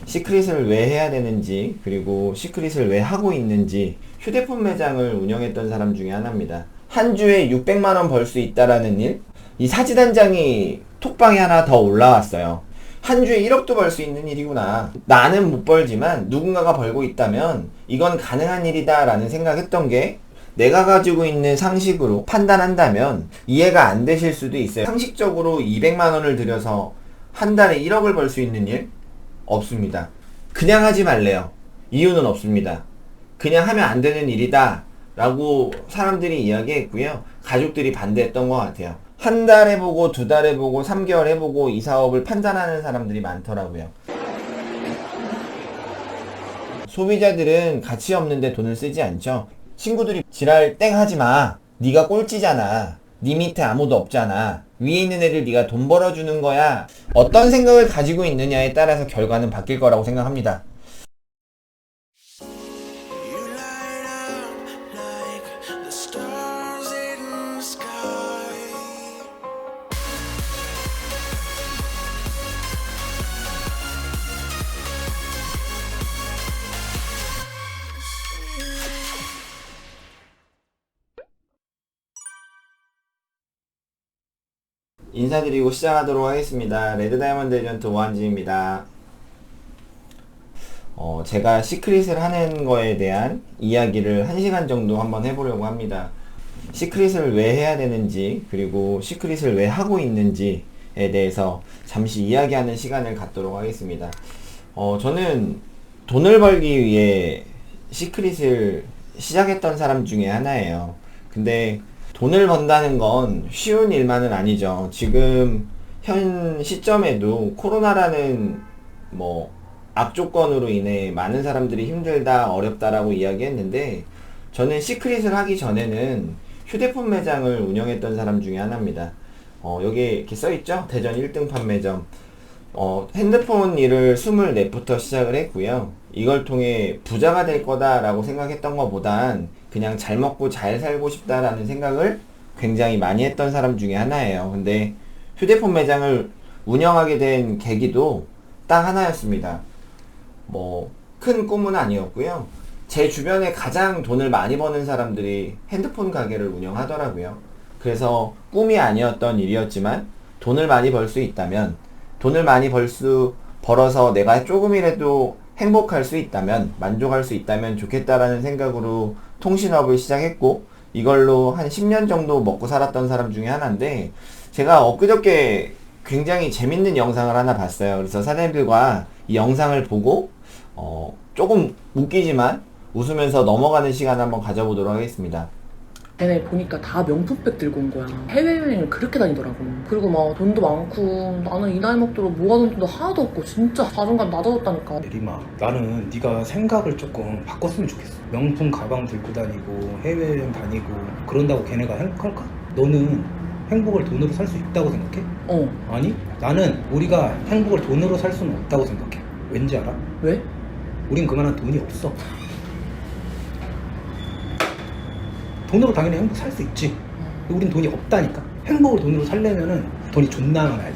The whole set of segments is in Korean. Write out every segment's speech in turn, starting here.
시크릿을 왜 해야 되는지, 그리고 시크릿을 왜 하고 있는지 휴대폰 매장을 운영했던 사람 중에 하나입니다. 한 주에 600만 원 벌 수 있다라는 일? 이 사진 한 장이 톡방에 하나 더 올라왔어요. 한 주에 1억도 벌 수 있는 일이구나. 나는 못 벌지만 누군가가 벌고 있다면 이건 가능한 일이다 라는 생각했던 게, 내가 가지고 있는 상식으로 판단한다면 이해가 안 되실 수도 있어요. 상식적으로 200만 원을 들여서 한 달에 1억을 벌 수 있는 일? 없습니다. 그냥 하지 말래요. 이유는 없습니다. 그냥 하면 안 되는 일이다 라고 사람들이 이야기했고요. 가족들이 반대했던 것 같아요. 한 달 해보고, 두 달 해보고, 3개월 해보고 이 사업을 판단하는 사람들이 많더라고요. 소비자들은 가치 없는데 돈을 쓰지 않죠. 친구들이 지랄 땡 하지마, 네가 꼴찌잖아, 네 밑에 아무도 없잖아, 위에 있는 애들 네가 돈 벌어주는 거야, 어떤 생각을 가지고 있느냐에 따라서 결과는 바뀔 거라고 생각합니다. You light up like the stars in the sky. 인사드리고 시작하도록 하겠습니다. 레드다이아몬드 에이전트 오한지입니다. 제가 시크릿을 하는 거에 대한 이야기를 1시간 정도 한번 해보려고 합니다. 시크릿을 왜 해야 되는지, 그리고 시크릿을 왜 하고 있는지에 대해서 잠시 이야기하는 시간을 갖도록 하겠습니다. 저는 돈을 벌기 위해 시크릿을 시작했던 사람 중에 하나예요. 근데 돈을 번다는 건 쉬운 일만은 아니죠. 지금 현 시점에도 코로나라는 악조건으로 인해 많은 사람들이 힘들다, 어렵다라고 이야기했는데, 저는 시크릿을 하기 전에는 휴대폰 매장을 운영했던 사람 중에 하나입니다. 여기 이렇게 써있죠? 대전 1등 판매점. 핸드폰 일을 24부터 시작을 했고요. 이걸 통해 부자가 될 거다라고 생각했던 것보단 그냥 잘 먹고 잘 살고 싶다라는 생각을 굉장히 많이 했던 사람 중에 하나예요. 근데 휴대폰 매장을 운영하게 된 계기도 딱 하나였습니다. 큰 꿈은 아니었고요. 제 주변에 가장 돈을 많이 버는 사람들이 핸드폰 가게를 운영하더라고요. 그래서 꿈이 아니었던 일이었지만, 돈을 많이 벌 수 있다면, 돈을 많이 벌어서 내가 조금이라도 행복할 수 있다면, 만족할 수 있다면 좋겠다라는 생각으로 통신업을 시작했고, 이걸로 한 10년 정도 먹고 살았던 사람 중에 하나인데, 제가 엊그저께 굉장히 재밌는 영상을 하나 봤어요. 그래서 사장님들과 이 영상을 보고 조금 웃기지만 웃으면서 넘어가는 시간 한번 가져보도록 하겠습니다. 걔네 보니까 다 명품백 들고 온 거야. 해외여행을 그렇게 다니더라고. 그리고 막 돈도 많고, 나는 이 나이 먹도록 모아둔 돈도 하나도 없고 진짜 자존감 낮아졌다니까. 리마, 나는 네가 생각을 조금 바꿨으면 좋겠어. 명품 가방 들고 다니고 해외여행 다니고 그런다고 걔네가 행복할까? 너는 행복을 돈으로 살 수 있다고 생각해? 아니, 나는 우리가 행복을 돈으로 살 수는 없다고 생각해. 왠지 알아? 왜? 우린 그만한 돈이 없어. 돈으로 당연히 행복 살 수 있지. 우린 돈이 없다니까. 행복을 돈으로 살려면은 돈이 존나 많아야 돼.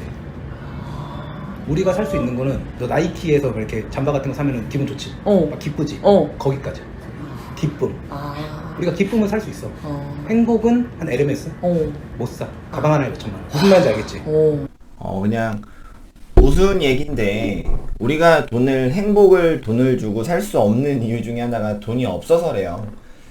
우리가 살 수 있는 거는, 너 나이키에서 이렇게 잠바 같은 거 사면은 기분 좋지? 막 기쁘지? 거기까지. 기쁨. 우리가 기쁨은 살 수 있어. 행복은 한 에르메스? 못 사. 가방 하나에 몇천만 원. 무슨 말인지 알겠지? 그냥 우스운 얘기인데, 우리가 행복을 돈을 주고 살 수 없는 이유 중에 하나가 돈이 없어서래요.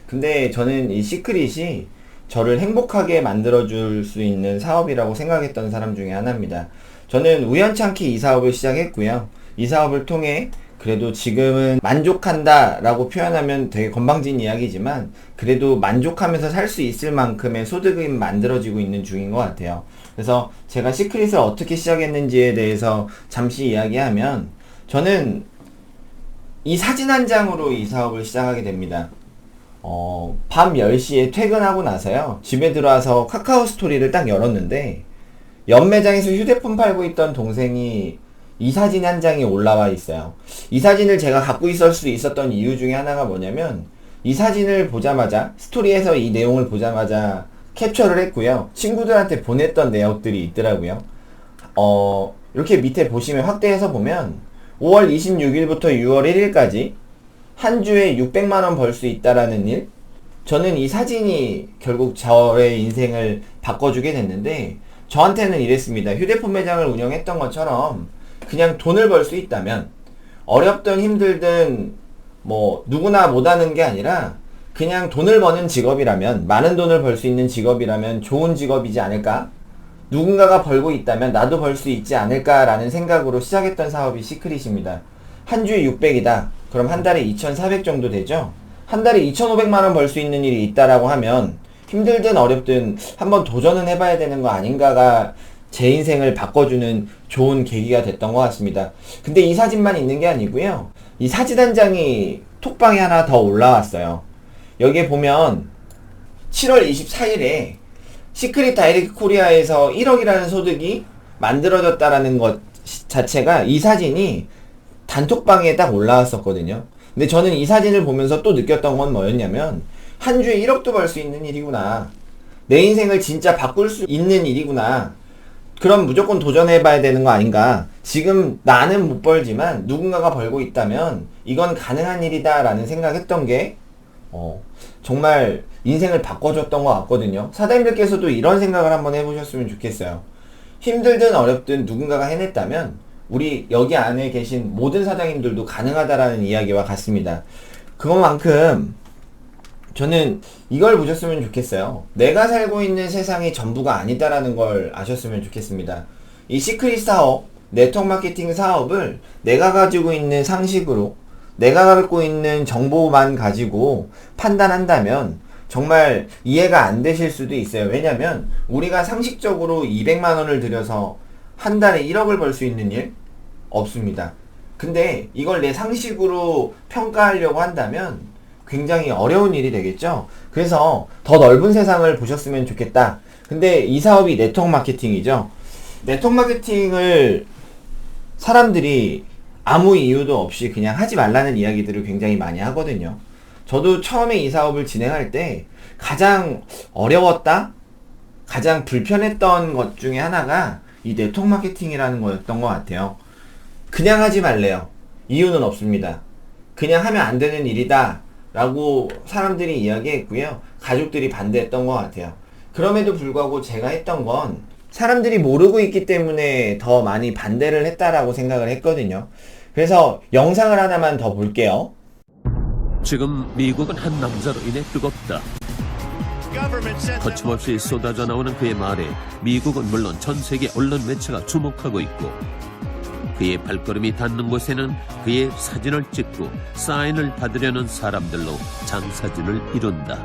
근데 저는 이 시크릿이 저를 행복하게 만들어줄 수 있는 사업이라고 생각했던 사람 중에 하나입니다. 저는 우연찮게 이 사업을 시작했고요. 이 사업을 통해 그래도 지금은 만족한다 라고 표현하면 되게 건방진 이야기지만, 그래도 만족하면서 살 수 있을 만큼의 소득이 만들어지고 있는 중인 것 같아요. 그래서 제가 시크릿을 어떻게 시작했는지에 대해서 잠시 이야기하면, 저는 이 사진 한 장으로 이 사업을 시작하게 됩니다. 밤 10시에 퇴근하고 나서요, 집에 들어와서 카카오 스토리를 딱 열었는데, 연매장에서 휴대폰 팔고 있던 동생이 이 사진 한 장이 올라와 있어요. 이 사진을 제가 갖고 있을 수 있었던 이유 중에 하나가 뭐냐면, 이 사진을 보자마자, 스토리에서 이 내용을 보자마자 캡처를 했고요. 친구들한테 보냈던 내역들이 있더라고요. 이렇게 밑에 보시면, 확대해서 보면 5월 26일부터 6월 1일까지 한 주에 600만원 벌 수 있다라는 일? 저는 이 사진이 결국 저의 인생을 바꿔주게 됐는데, 저한테는 이랬습니다. 휴대폰 매장을 운영했던 것처럼 그냥 돈을 벌 수 있다면, 어렵든 힘들든 뭐 누구나 못하는 게 아니라 그냥 돈을 버는 직업이라면, 많은 돈을 벌 수 있는 직업이라면 좋은 직업이지 않을까? 누군가가 벌고 있다면 나도 벌 수 있지 않을까라는 생각으로 시작했던 사업이 시크릿입니다. 한 주에 600이다. 그럼 한 달에 2,400 정도 되죠? 한 달에 2,500만원 벌 수 있는 일이 있다라고 하면 힘들든 어렵든 한번 도전은 해봐야 되는 거 아닌가가 제 인생을 바꿔주는 좋은 계기가 됐던 것 같습니다. 근데 이 사진만 있는 게 아니고요. 이 사진 한 장이 톡방에 하나 더 올라왔어요. 여기에 보면 7월 24일에 시크릿 다이렉트 코리아에서 1억이라는 소득이 만들어졌다라는 것 자체가, 이 사진이 단톡방에 딱 올라왔었거든요. 근데 저는 이 사진을 보면서 또 느꼈던 건 뭐였냐면, 한 주에 1억도 벌 수 있는 일이구나. 내 인생을 진짜 바꿀 수 있는 일이구나. 그럼 무조건 도전해봐야 되는 거 아닌가. 지금 나는 못 벌지만 누군가가 벌고 있다면 이건 가능한 일이다 라는 생각했던 게 정말 인생을 바꿔줬던 것 같거든요. 사장님들께서도 이런 생각을 한번 해보셨으면 좋겠어요. 힘들든 어렵든 누군가가 해냈다면 우리 여기 안에 계신 모든 사장님들도 가능하다라는 이야기와 같습니다. 그것만큼 저는 이걸 보셨으면 좋겠어요. 내가 살고 있는 세상이 전부가 아니다라는 걸 아셨으면 좋겠습니다. 이 시크릿 사업, 네트워크 마케팅 사업을 내가 가지고 있는 상식으로, 내가 갖고 있는 정보만 가지고 판단한다면 정말 이해가 안 되실 수도 있어요. 왜냐면 우리가 상식적으로 200만원을 들여서 한 달에 1억을 벌 수 있는 일? 없습니다. 근데 이걸 내 상식으로 평가하려고 한다면 굉장히 어려운 일이 되겠죠. 그래서 더 넓은 세상을 보셨으면 좋겠다. 근데 이 사업이 네트워크 마케팅이죠. 네트워크 마케팅을 사람들이 아무 이유도 없이 그냥 하지 말라는 이야기들을 굉장히 많이 하거든요. 저도 처음에 이 사업을 진행할 때 가장 어려웠다? 가장 불편했던 것 중에 하나가 이 네트워크 마케팅이라는 거였던 것 같아요. 그냥 하지 말래요. 이유는 없습니다. 그냥 하면 안 되는 일이다 라고 사람들이 이야기했고요. 가족들이 반대했던 것 같아요. 그럼에도 불구하고 제가 했던 건 사람들이 모르고 있기 때문에 더 많이 반대를 했다라고 생각을 했거든요. 그래서 영상을 하나만 더 볼게요. 지금 미국은 한 남자로 인해 뜨겁다. 거침없이 쏟아져 나오는 그의 말에 미국은 물론 전 세계 언론 매체가 주목하고 있고, 그의 발걸음이 닿는 곳에는 그의 사진을 찍고 사인을 받으려는 사람들로 장사진을 이룬다.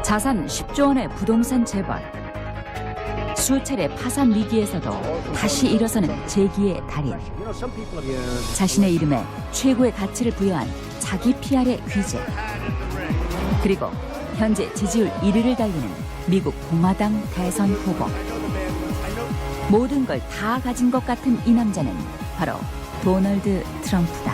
자산 10조 원의 부동산 재벌, 수차례 파산 위기에서도 다시 일어서는 재기의 달인, 자신의 이름에 최고의 가치를 부여한 자기 PR의 귀재, 그리고 현재 지지율 1위를 달리는 미국 공화당 대선 후보. 모든 걸 다 가진 것 같은 이 남자는 바로 도널드 트럼프다.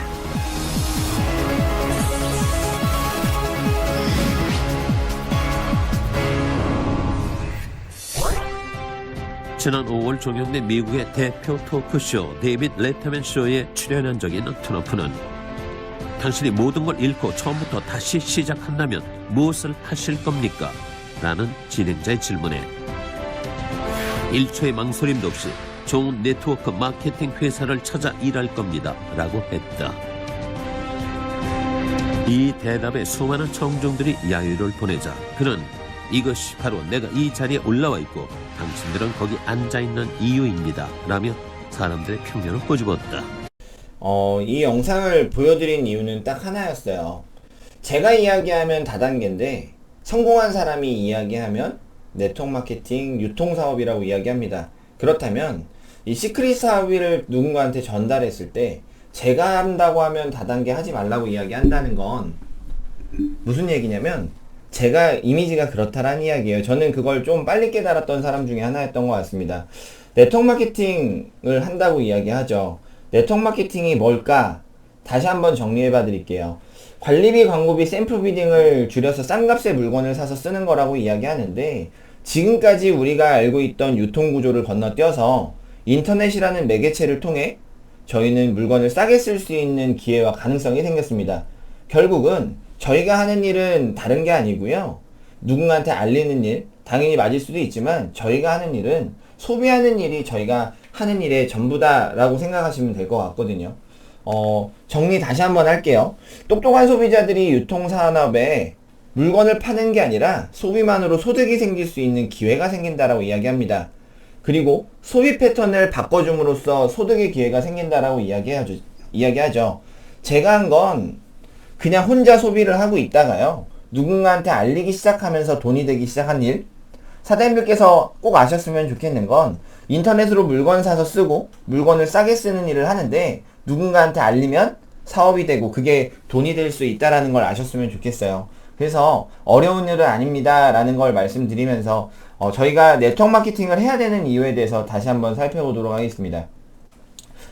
지난 5월 종영된 미국의 대표 토크쇼 데이빗 레터맨 쇼에 출연한 적이 있는 트럼프는 당신이 모든 걸 잃고 처음부터 다시 시작한다면 무엇을 하실 겁니까? 라는 진행자의 질문에 1초의 망설임도 없이 좋은 네트워크 마케팅 회사를 찾아 일할 겁니다 라고 했다. 이 대답에 수많은 청중들이 야유를 보내자 그는 이것이 바로 내가 이 자리에 올라와 있고 당신들은 거기 앉아있는 이유입니다 라며 사람들의 편견을 꼬집었다. 이 영상을 보여드린 이유는 딱 하나였어요. 제가 이야기하면 다단계인데 성공한 사람이 이야기하면 네트워크 마케팅 유통사업이라고 이야기합니다. 그렇다면 이 시크릿 사업을 누군가한테 전달했을 때 제가 한다고 하면 다단계 하지 말라고 이야기한다는 건 무슨 얘기냐면 제가 이미지가 그렇다라는 이야기예요. 저는 그걸 좀 빨리 깨달았던 사람 중에 하나였던 것 같습니다. 네트워크 마케팅을 한다고 이야기하죠. 네트워크 마케팅이 뭘까? 다시 한번 정리해봐 드릴게요. 관리비, 광고비, 샘플 비딩을 줄여서 싼 값에 물건을 사서 쓰는 거라고 이야기하는데, 지금까지 우리가 알고 있던 유통구조를 건너뛰어서 인터넷이라는 매개체를 통해 저희는 물건을 싸게 쓸 수 있는 기회와 가능성이 생겼습니다. 결국은 저희가 하는 일은 다른 게 아니고요. 누군가한테 알리는 일, 당연히 맞을 수도 있지만 저희가 하는 일은 소비하는 일이 저희가 하는 일의 전부다라고 생각하시면 될 것 같거든요. 정리 다시 한번 할게요. 똑똑한 소비자들이 유통산업에 물건을 파는 게 아니라 소비만으로 소득이 생길 수 있는 기회가 생긴다라고 이야기합니다. 그리고 소비 패턴을 바꿔줌으로써 소득의 기회가 생긴다라고 이야기하죠. 제가 한 건 그냥 혼자 소비를 하고 있다가요. 누군가한테 알리기 시작하면서 돈이 되기 시작한 일. 사장님들께서 꼭 아셨으면 좋겠는 건 인터넷으로 물건 사서 쓰고 물건을 싸게 쓰는 일을 하는데 누군가한테 알리면 사업이 되고 그게 돈이 될 수 있다라는 걸 아셨으면 좋겠어요. 그래서 어려운 일은 아닙니다 라는 걸 말씀드리면서 저희가 네트워크 마케팅을 해야 되는 이유에 대해서 다시 한번 살펴보도록 하겠습니다.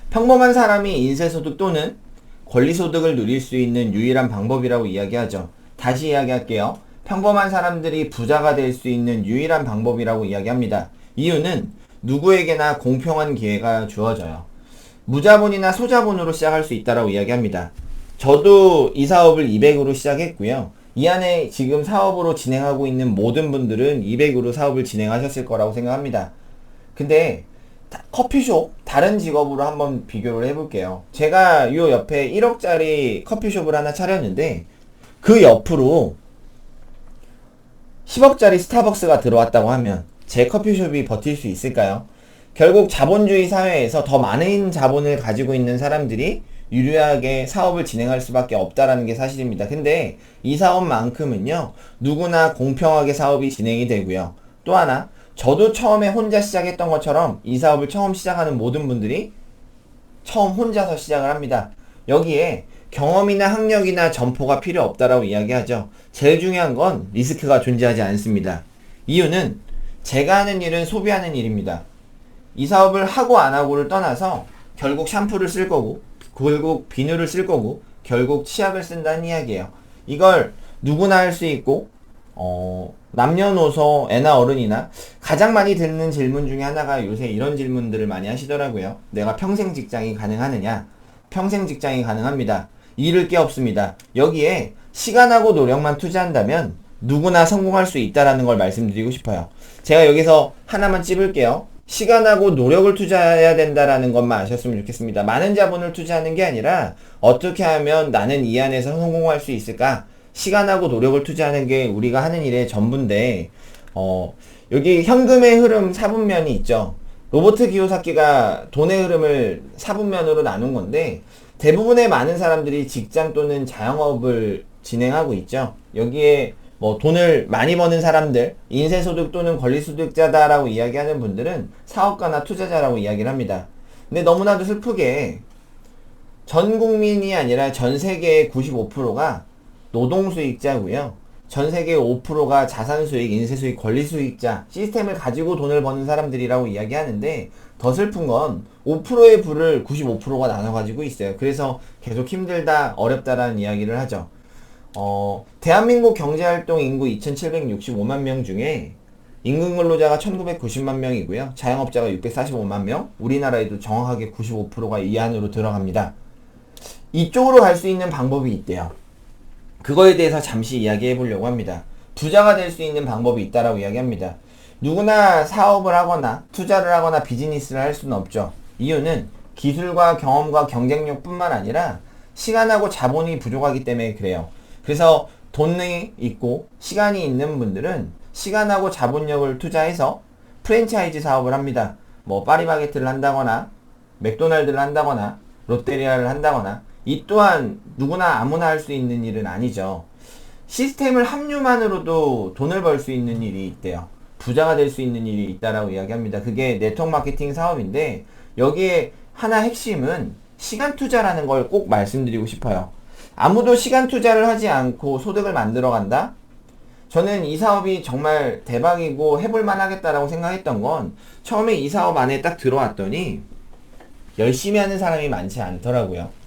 평범한 사람이 인쇄소득 또는 권리소득을 누릴 수 있는 유일한 방법이라고 이야기하죠. 다시 이야기할게요. 평범한 사람들이 부자가 될 수 있는 유일한 방법이라고 이야기합니다. 이유는 누구에게나 공평한 기회가 주어져요. 무자본이나 소자본으로 시작할 수 있다고 이야기합니다. 저도 이 사업을 200으로 시작했고요. 이 안에 지금 사업으로 진행하고 있는 모든 분들은 200으로 사업을 진행하셨을 거라고 생각합니다. 근데 커피숍, 다른 직업으로 한번 비교를 해볼게요. 제가 요 옆에 1억짜리 커피숍을 하나 차렸는데 그 옆으로 10억짜리 스타벅스가 들어왔다고 하면 제 커피숍이 버틸 수 있을까요? 결국 자본주의 사회에서 더 많은 자본을 가지고 있는 사람들이 유리하게 사업을 진행할 수밖에 없다라는 게 사실입니다. 근데 이 사업만큼은요, 누구나 공평하게 사업이 진행이 되고요. 또 하나, 저도 처음에 혼자 시작했던 것처럼 이 사업을 처음 시작하는 모든 분들이 처음 혼자서 시작을 합니다. 여기에 경험이나 학력이나 점포가 필요 없다라고 이야기하죠. 제일 중요한 건 리스크가 존재하지 않습니다. 이유는 제가 하는 일은 소비하는 일입니다. 이 사업을 하고 안 하고를 떠나서 결국 샴푸를 쓸 거고 결국 비누를 쓸 거고 결국 치약을 쓴다는 이야기예요. 이걸 누구나 할 수 있고 남녀노소, 애나 어른이나 가장 많이 듣는 질문 중에 하나가 요새 이런 질문들을 많이 하시더라고요. 내가 평생 직장이 가능하느냐? 평생 직장이 가능합니다. 잃을 게 없습니다. 여기에 시간하고 노력만 투자한다면 누구나 성공할 수 있다라는 걸 말씀드리고 싶어요. 제가 여기서 하나만 찝을게요. 시간하고 노력을 투자해야 된다라는 것만 아셨으면 좋겠습니다. 많은 자본을 투자하는 게 아니라 어떻게 하면 나는 이 안에서 성공할 수 있을까? 시간하고 노력을 투자하는 게 우리가 하는 일의 전부인데 여기 현금의 흐름 4분면이 있죠. 로버트 기요사키가 돈의 흐름을 4분면으로 나눈 건데 대부분의 많은 사람들이 직장 또는 자영업을 진행하고 있죠. 여기에 뭐 돈을 많이 버는 사람들, 인쇄소득 또는 권리소득자다라고 이야기하는 분들은 사업가나 투자자라고 이야기를 합니다. 근데 너무나도 슬프게 전 국민이 아니라 전 세계의 95%가 노동수익자고요. 전 세계의 5%가 자산수익, 인쇄수익, 권리수익자, 시스템을 가지고 돈을 버는 사람들이라고 이야기하는데 더 슬픈 건 5%의 부를 95%가 나눠가지고 있어요. 그래서 계속 힘들다, 어렵다라는 이야기를 하죠. 대한민국 경제활동 인구 2765만 명 중에 임금 근로자가 1990만 명이고요. 자영업자가 645만 명, 우리나라에도 정확하게 95%가 이 안으로 들어갑니다. 이쪽으로 갈 수 있는 방법이 있대요. 그거에 대해서 잠시 이야기해 보려고 합니다. 부자가 될 수 있는 방법이 있다라고 이야기합니다. 누구나 사업을 하거나 투자를 하거나 비즈니스를 할 수는 없죠. 이유는 기술과 경험과 경쟁력 뿐만 아니라 시간하고 자본이 부족하기 때문에 그래요. 그래서 돈이 있고 시간이 있는 분들은 시간하고 자본력을 투자해서 프랜차이즈 사업을 합니다. 뭐 파리바게트를 한다거나 맥도날드를 한다거나 롯데리아를 한다거나 이 또한 누구나 아무나 할 수 있는 일은 아니죠. 시스템을 합류만으로도 돈을 벌 수 있는 일이 있대요. 부자가 될 수 있는 일이 있다라고 이야기합니다. 그게 네트워크 마케팅 사업인데 여기에 하나 핵심은 시간 투자라는 걸 꼭 말씀드리고 싶어요. 아무도 시간 투자를 하지 않고 소득을 만들어 간다? 저는 이 사업이 정말 대박이고 해볼만 하겠다라고 생각했던 건 처음에 이 사업 안에 딱 들어왔더니 열심히 하는 사람이 많지 않더라고요.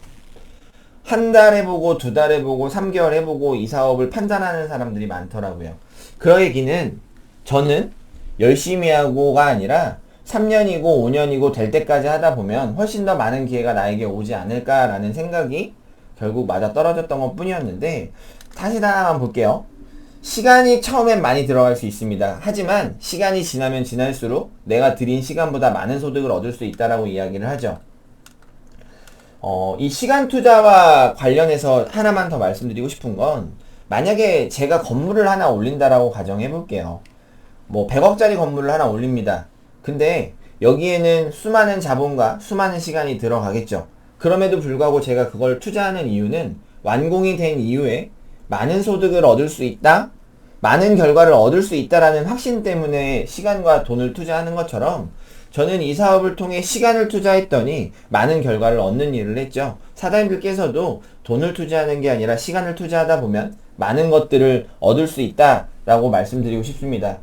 한 달 해보고, 두 달 해보고, 3개월 해보고 이 사업을 판단하는 사람들이 많더라고요. 그 얘기는 저는 열심히 하고가 아니라 3년이고 5년이고 될 때까지 하다 보면 훨씬 더 많은 기회가 나에게 오지 않을까라는 생각이 결국 맞아 떨어졌던 것 뿐이었는데, 다시 하나만 볼게요. 시간이 처음엔 많이 들어갈 수 있습니다. 하지만 시간이 지나면 지날수록 내가 들인 시간보다 많은 소득을 얻을 수 있다라고 이야기를 하죠. 이 시간 투자와 관련해서 하나만 더 말씀드리고 싶은 건, 만약에 제가 건물을 하나 올린다라고 가정해 볼게요. 뭐 100억짜리 건물을 하나 올립니다. 근데 여기에는 수많은 자본과 수많은 시간이 들어가겠죠. 그럼에도 불구하고 제가 그걸 투자하는 이유는 완공이 된 이후에 많은 소득을 얻을 수 있다, 많은 결과를 얻을 수 있다라는 확신 때문에 시간과 돈을 투자하는 것처럼, 저는 이 사업을 통해 시간을 투자했더니 많은 결과를 얻는 일을 했죠. 사장님들께서도 돈을 투자하는 게 아니라 시간을 투자하다 보면 많은 것들을 얻을 수 있다라고 말씀드리고 싶습니다.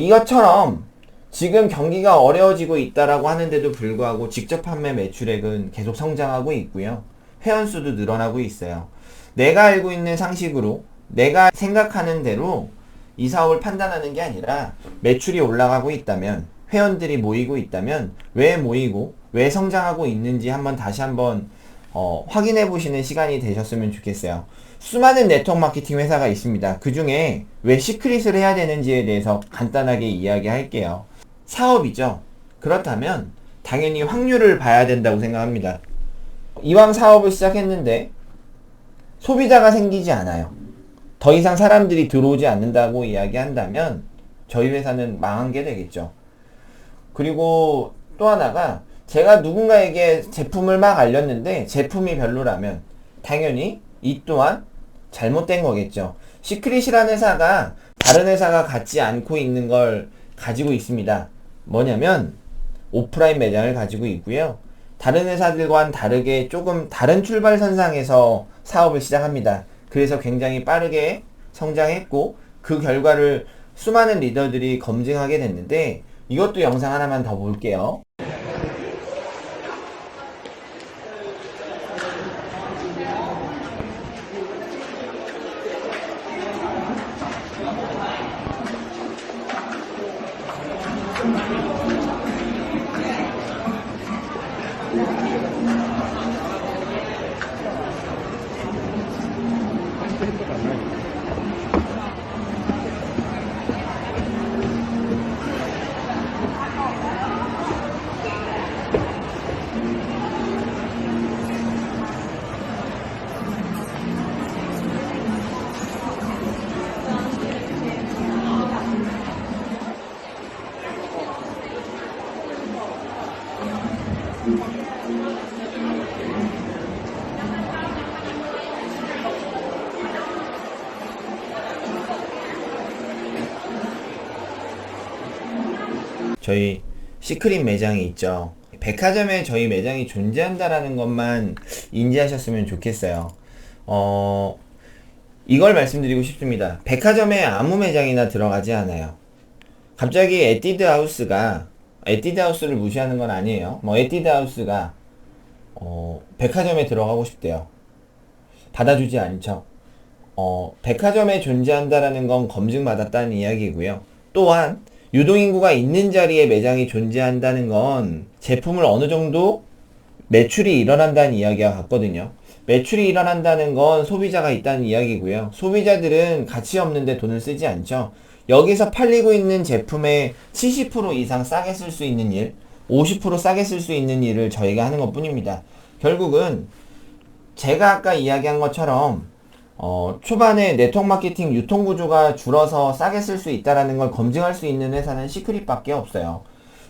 이것처럼 지금 경기가 어려워지고 있다라고 하는데도 불구하고 직접 판매 매출액은 계속 성장하고 있고요. 회원수도 늘어나고 있어요. 내가 알고 있는 상식으로, 내가 생각하는 대로 이 사업을 판단하는 게 아니라, 매출이 올라가고 있다면, 회원들이 모이고 있다면 왜 모이고 왜 성장하고 있는지 다시 한번 확인해 보시는 시간이 되셨으면 좋겠어요. 수많은 네트워크 마케팅 회사가 있습니다. 그 중에 왜 시크릿을 해야 되는지에 대해서 간단하게 이야기할게요. 사업이죠. 그렇다면 당연히 확률을 봐야 된다고 생각합니다. 이왕 사업을 시작했는데 소비자가 생기지 않아요. 더 이상 사람들이 들어오지 않는다고 이야기한다면 저희 회사는 망한 게 되겠죠. 그리고 또 하나가, 제가 누군가에게 제품을 막 알렸는데 제품이 별로라면 당연히 이 또한 잘못된 거겠죠. 시크릿이라는 회사가 다른 회사가 갖지 않고 있는 걸 가지고 있습니다. 뭐냐면 오프라인 매장을 가지고 있고요. 다른 회사들과는 다르게 조금 다른 출발선상에서 사업을 시작합니다. 그래서 굉장히 빠르게 성장했고, 그 결과를 수많은 리더들이 검증하게 됐는데, 이것도 영상 하나만 더 볼게요. 저희 시크릿 매장이 있죠. 백화점에 저희 매장이 존재한다라는 것만 인지하셨으면 좋겠어요. 이걸 말씀드리고 싶습니다. 백화점에 아무 매장이나 들어가지 않아요. 갑자기 에뛰드하우스가, 에뛰드하우스를 무시하는 건 아니에요. 에뛰드하우스가 백화점에 들어가고 싶대요. 받아주지 않죠. 백화점에 존재한다라는 건 검증받았다는 이야기고요. 또한 유동인구가 있는 자리에 매장이 존재한다는 건 제품을 어느 정도 매출이 일어난다는 이야기와 같거든요. 매출이 일어난다는 건 소비자가 있다는 이야기고요. 소비자들은 가치 없는데 돈을 쓰지 않죠. 여기서 팔리고 있는 제품의 70% 이상 싸게 쓸 수 있는 일, 50% 싸게 쓸 수 있는 일을 저희가 하는 것 뿐입니다. 결국은 제가 아까 이야기한 것처럼 초반에 네트워크 마케팅 유통구조가 줄어서 싸게 쓸 수 있다는 걸 검증할 수 있는 회사는 시크릿밖에 없어요.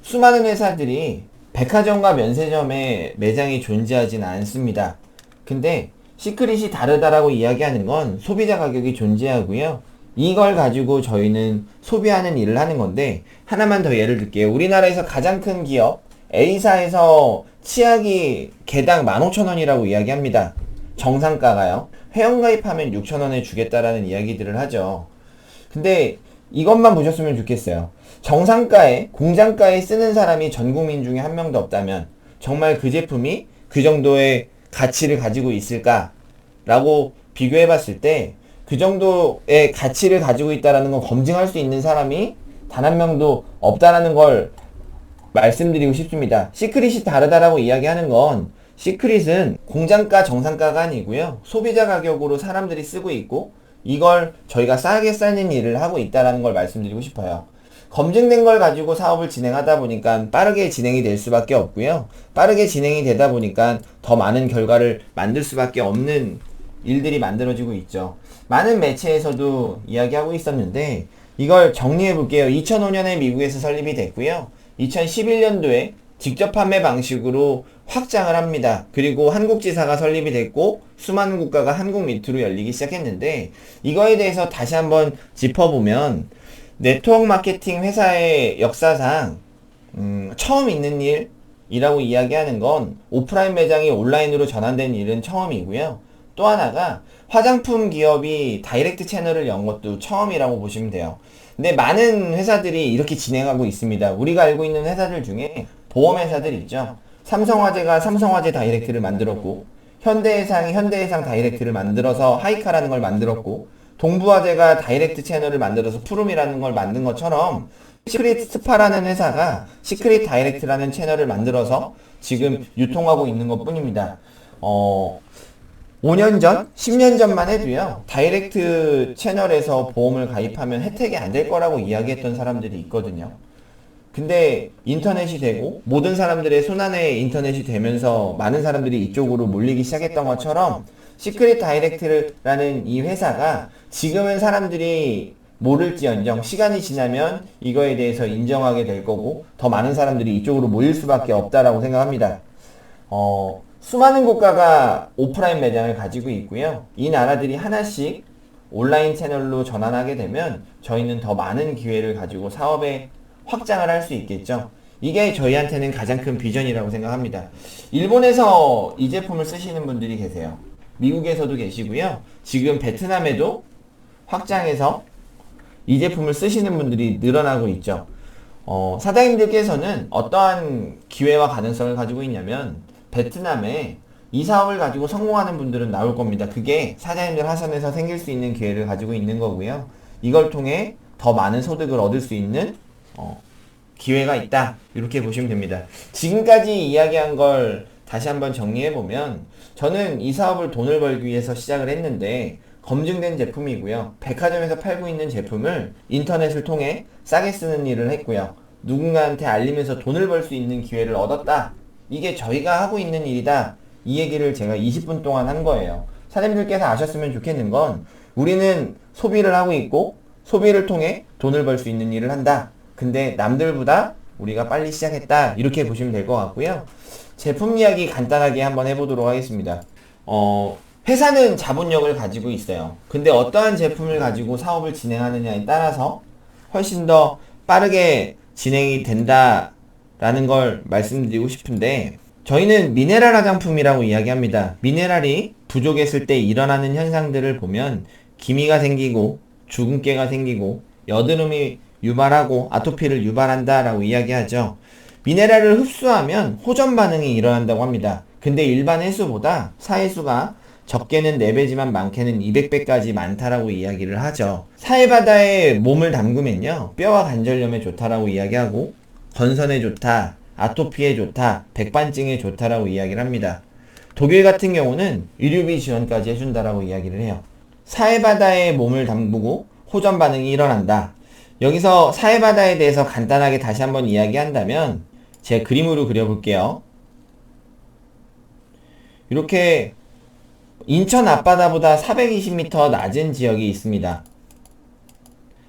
수많은 회사들이 백화점과 면세점에 매장이 존재하진 않습니다. 근데 시크릿이 다르다라고 이야기하는 건 소비자 가격이 존재하고요. 이걸 가지고 저희는 소비하는 일을 하는 건데, 하나만 더 예를 들게요. 우리나라에서 가장 큰 기업 A사에서 치약이 개당 15,000원이라고 이야기합니다. 정상가가요. 회원가입하면 6,000원에 주겠다라는 이야기들을 하죠. 근데 이것만 보셨으면 좋겠어요. 정상가에, 공장가에 쓰는 사람이 전 국민 중에 한 명도 없다면 정말 그 제품이 그 정도의 가치를 가지고 있을까라고 비교해 봤을 때, 그 정도의 가치를 가지고 있다는 걸 검증할 수 있는 사람이 단 한 명도 없다라는 걸 말씀드리고 싶습니다. 시크릿이 다르다라고 이야기하는 건 시크릿은 공장가 정상가가 아니고요. 소비자 가격으로 사람들이 쓰고 있고 이걸 저희가 싸게 싸는 일을 하고 있다는 걸 말씀드리고 싶어요. 검증된 걸 가지고 사업을 진행하다 보니까 빠르게 진행이 될 수밖에 없고요. 빠르게 진행이 되다 보니까 더 많은 결과를 만들 수밖에 없는 일들이 만들어지고 있죠. 많은 매체에서도 이야기하고 있었는데 이걸 정리해 볼게요. 2005년에 미국에서 설립이 됐고요. 2011년도에 직접 판매 방식으로 확장을 합니다. 그리고 한국지사가 설립이 됐고 수많은 국가가 한국 밑으로 열리기 시작했는데 이거에 대해서 다시 한번 짚어보면 네트워크 마케팅 회사의 역사상 처음 있는 일이라고 이야기하는 건 오프라인 매장이 온라인으로 전환된 일은 처음이고요. 또 하나가 화장품 기업이 다이렉트 채널을 연 것도 처음이라고 보시면 돼요. 근데 많은 회사들이 이렇게 진행하고 있습니다. 우리가 알고 있는 회사들 중에 보험회사들 있죠. 삼성화재가 삼성화재 다이렉트를 만들었고 현대해상이 현대해상 다이렉트를 만들어서 하이카라는 걸 만들었고 동부화재가 다이렉트 채널을 만들어서 푸름이라는 걸 만든 것처럼 시크릿 스파라는 회사가 시크릿 다이렉트라는 채널을 만들어서 지금 유통하고 있는 것 뿐입니다. 5년 전, 10년 전만 해도요, 다이렉트 채널에서 보험을 가입하면 혜택이 안 될 거라고 이야기했던 사람들이 있거든요. 근데 인터넷이 되고 모든 사람들의 손안에 인터넷이 되면서 많은 사람들이 이쪽으로 몰리기 시작했던 것처럼 시크릿 다이렉트라는 이 회사가 지금은 사람들이 모를지언정 시간이 지나면 이거에 대해서 인정하게 될 거고 더 많은 사람들이 이쪽으로 모일 수밖에 없다라고 생각합니다. 수많은 국가가 오프라인 매장을 가지고 있고요. 이 나라들이 하나씩 온라인 채널로 전환하게 되면 저희는 더 많은 기회를 가지고 사업에 확장을 할 수 있겠죠. 이게 저희한테는 가장 큰 비전이라고 생각합니다. 일본에서 이 제품을 쓰시는 분들이 계세요. 미국에서도 계시고요. 지금 베트남에도 확장해서 이 제품을 쓰시는 분들이 늘어나고 있죠. 사장님들께서는 어떠한 기회와 가능성을 가지고 있냐면 베트남에 이 사업을 가지고 성공하는 분들은 나올 겁니다. 그게 사장님들 하선에서 생길 수 있는 기회를 가지고 있는 거고요. 이걸 통해 더 많은 소득을 얻을 수 있는 기회가 있다. 이렇게 보시면 됩니다. 지금까지 이야기한 걸 다시 한번 정리해보면 저는 이 사업을 돈을 벌기 위해서 시작을 했는데 검증된 제품이고요. 백화점에서 팔고 있는 제품을 인터넷을 통해 싸게 쓰는 일을 했고요. 누군가한테 알리면서 돈을 벌 수 있는 기회를 얻었다. 이게 저희가 하고 있는 일이다. 이 얘기를 제가 20분 동안 한 거예요. 사장님들께서 아셨으면 좋겠는 건 우리는 소비를 하고 있고 소비를 통해 돈을 벌 수 있는 일을 한다. 근데 남들보다 우리가 빨리 시작했다. 이렇게 보시면 될 것 같고요. 제품 이야기 간단하게 한번 해보도록 하겠습니다. 회사는 자본력을 가지고 있어요. 근데 어떠한 제품을 가지고 사업을 진행하느냐에 따라서 훨씬 더 빠르게 진행이 된다라는 걸 말씀드리고 싶은데 저희는 미네랄 화장품이라고 이야기합니다. 미네랄이 부족했을 때 일어나는 현상들을 보면 기미가 생기고 주근깨가 생기고 여드름이 유발하고 아토피를 유발한다라고 이야기하죠. 미네랄을 흡수하면 호전 반응이 일어난다고 합니다. 근데 일반 해수보다 사해수가 적게는 4배지만 많게는 200배까지 많다라고 이야기를 하죠. 사해바다에 몸을 담그면요 뼈와 관절염에 좋다라고 이야기하고 건선에 좋다, 아토피에 좋다, 백반증에 좋다라고 이야기를 합니다. 독일 같은 경우는 의료비 지원까지 해준다라고 이야기를 해요. 사해바다에 몸을 담그고 호전 반응이 일어난다. 여기서 사해바다에 대해서 간단하게 다시 한번 이야기한다면 제 그림으로 그려볼게요. 이렇게 인천 앞바다보다 420m 낮은 지역이 있습니다.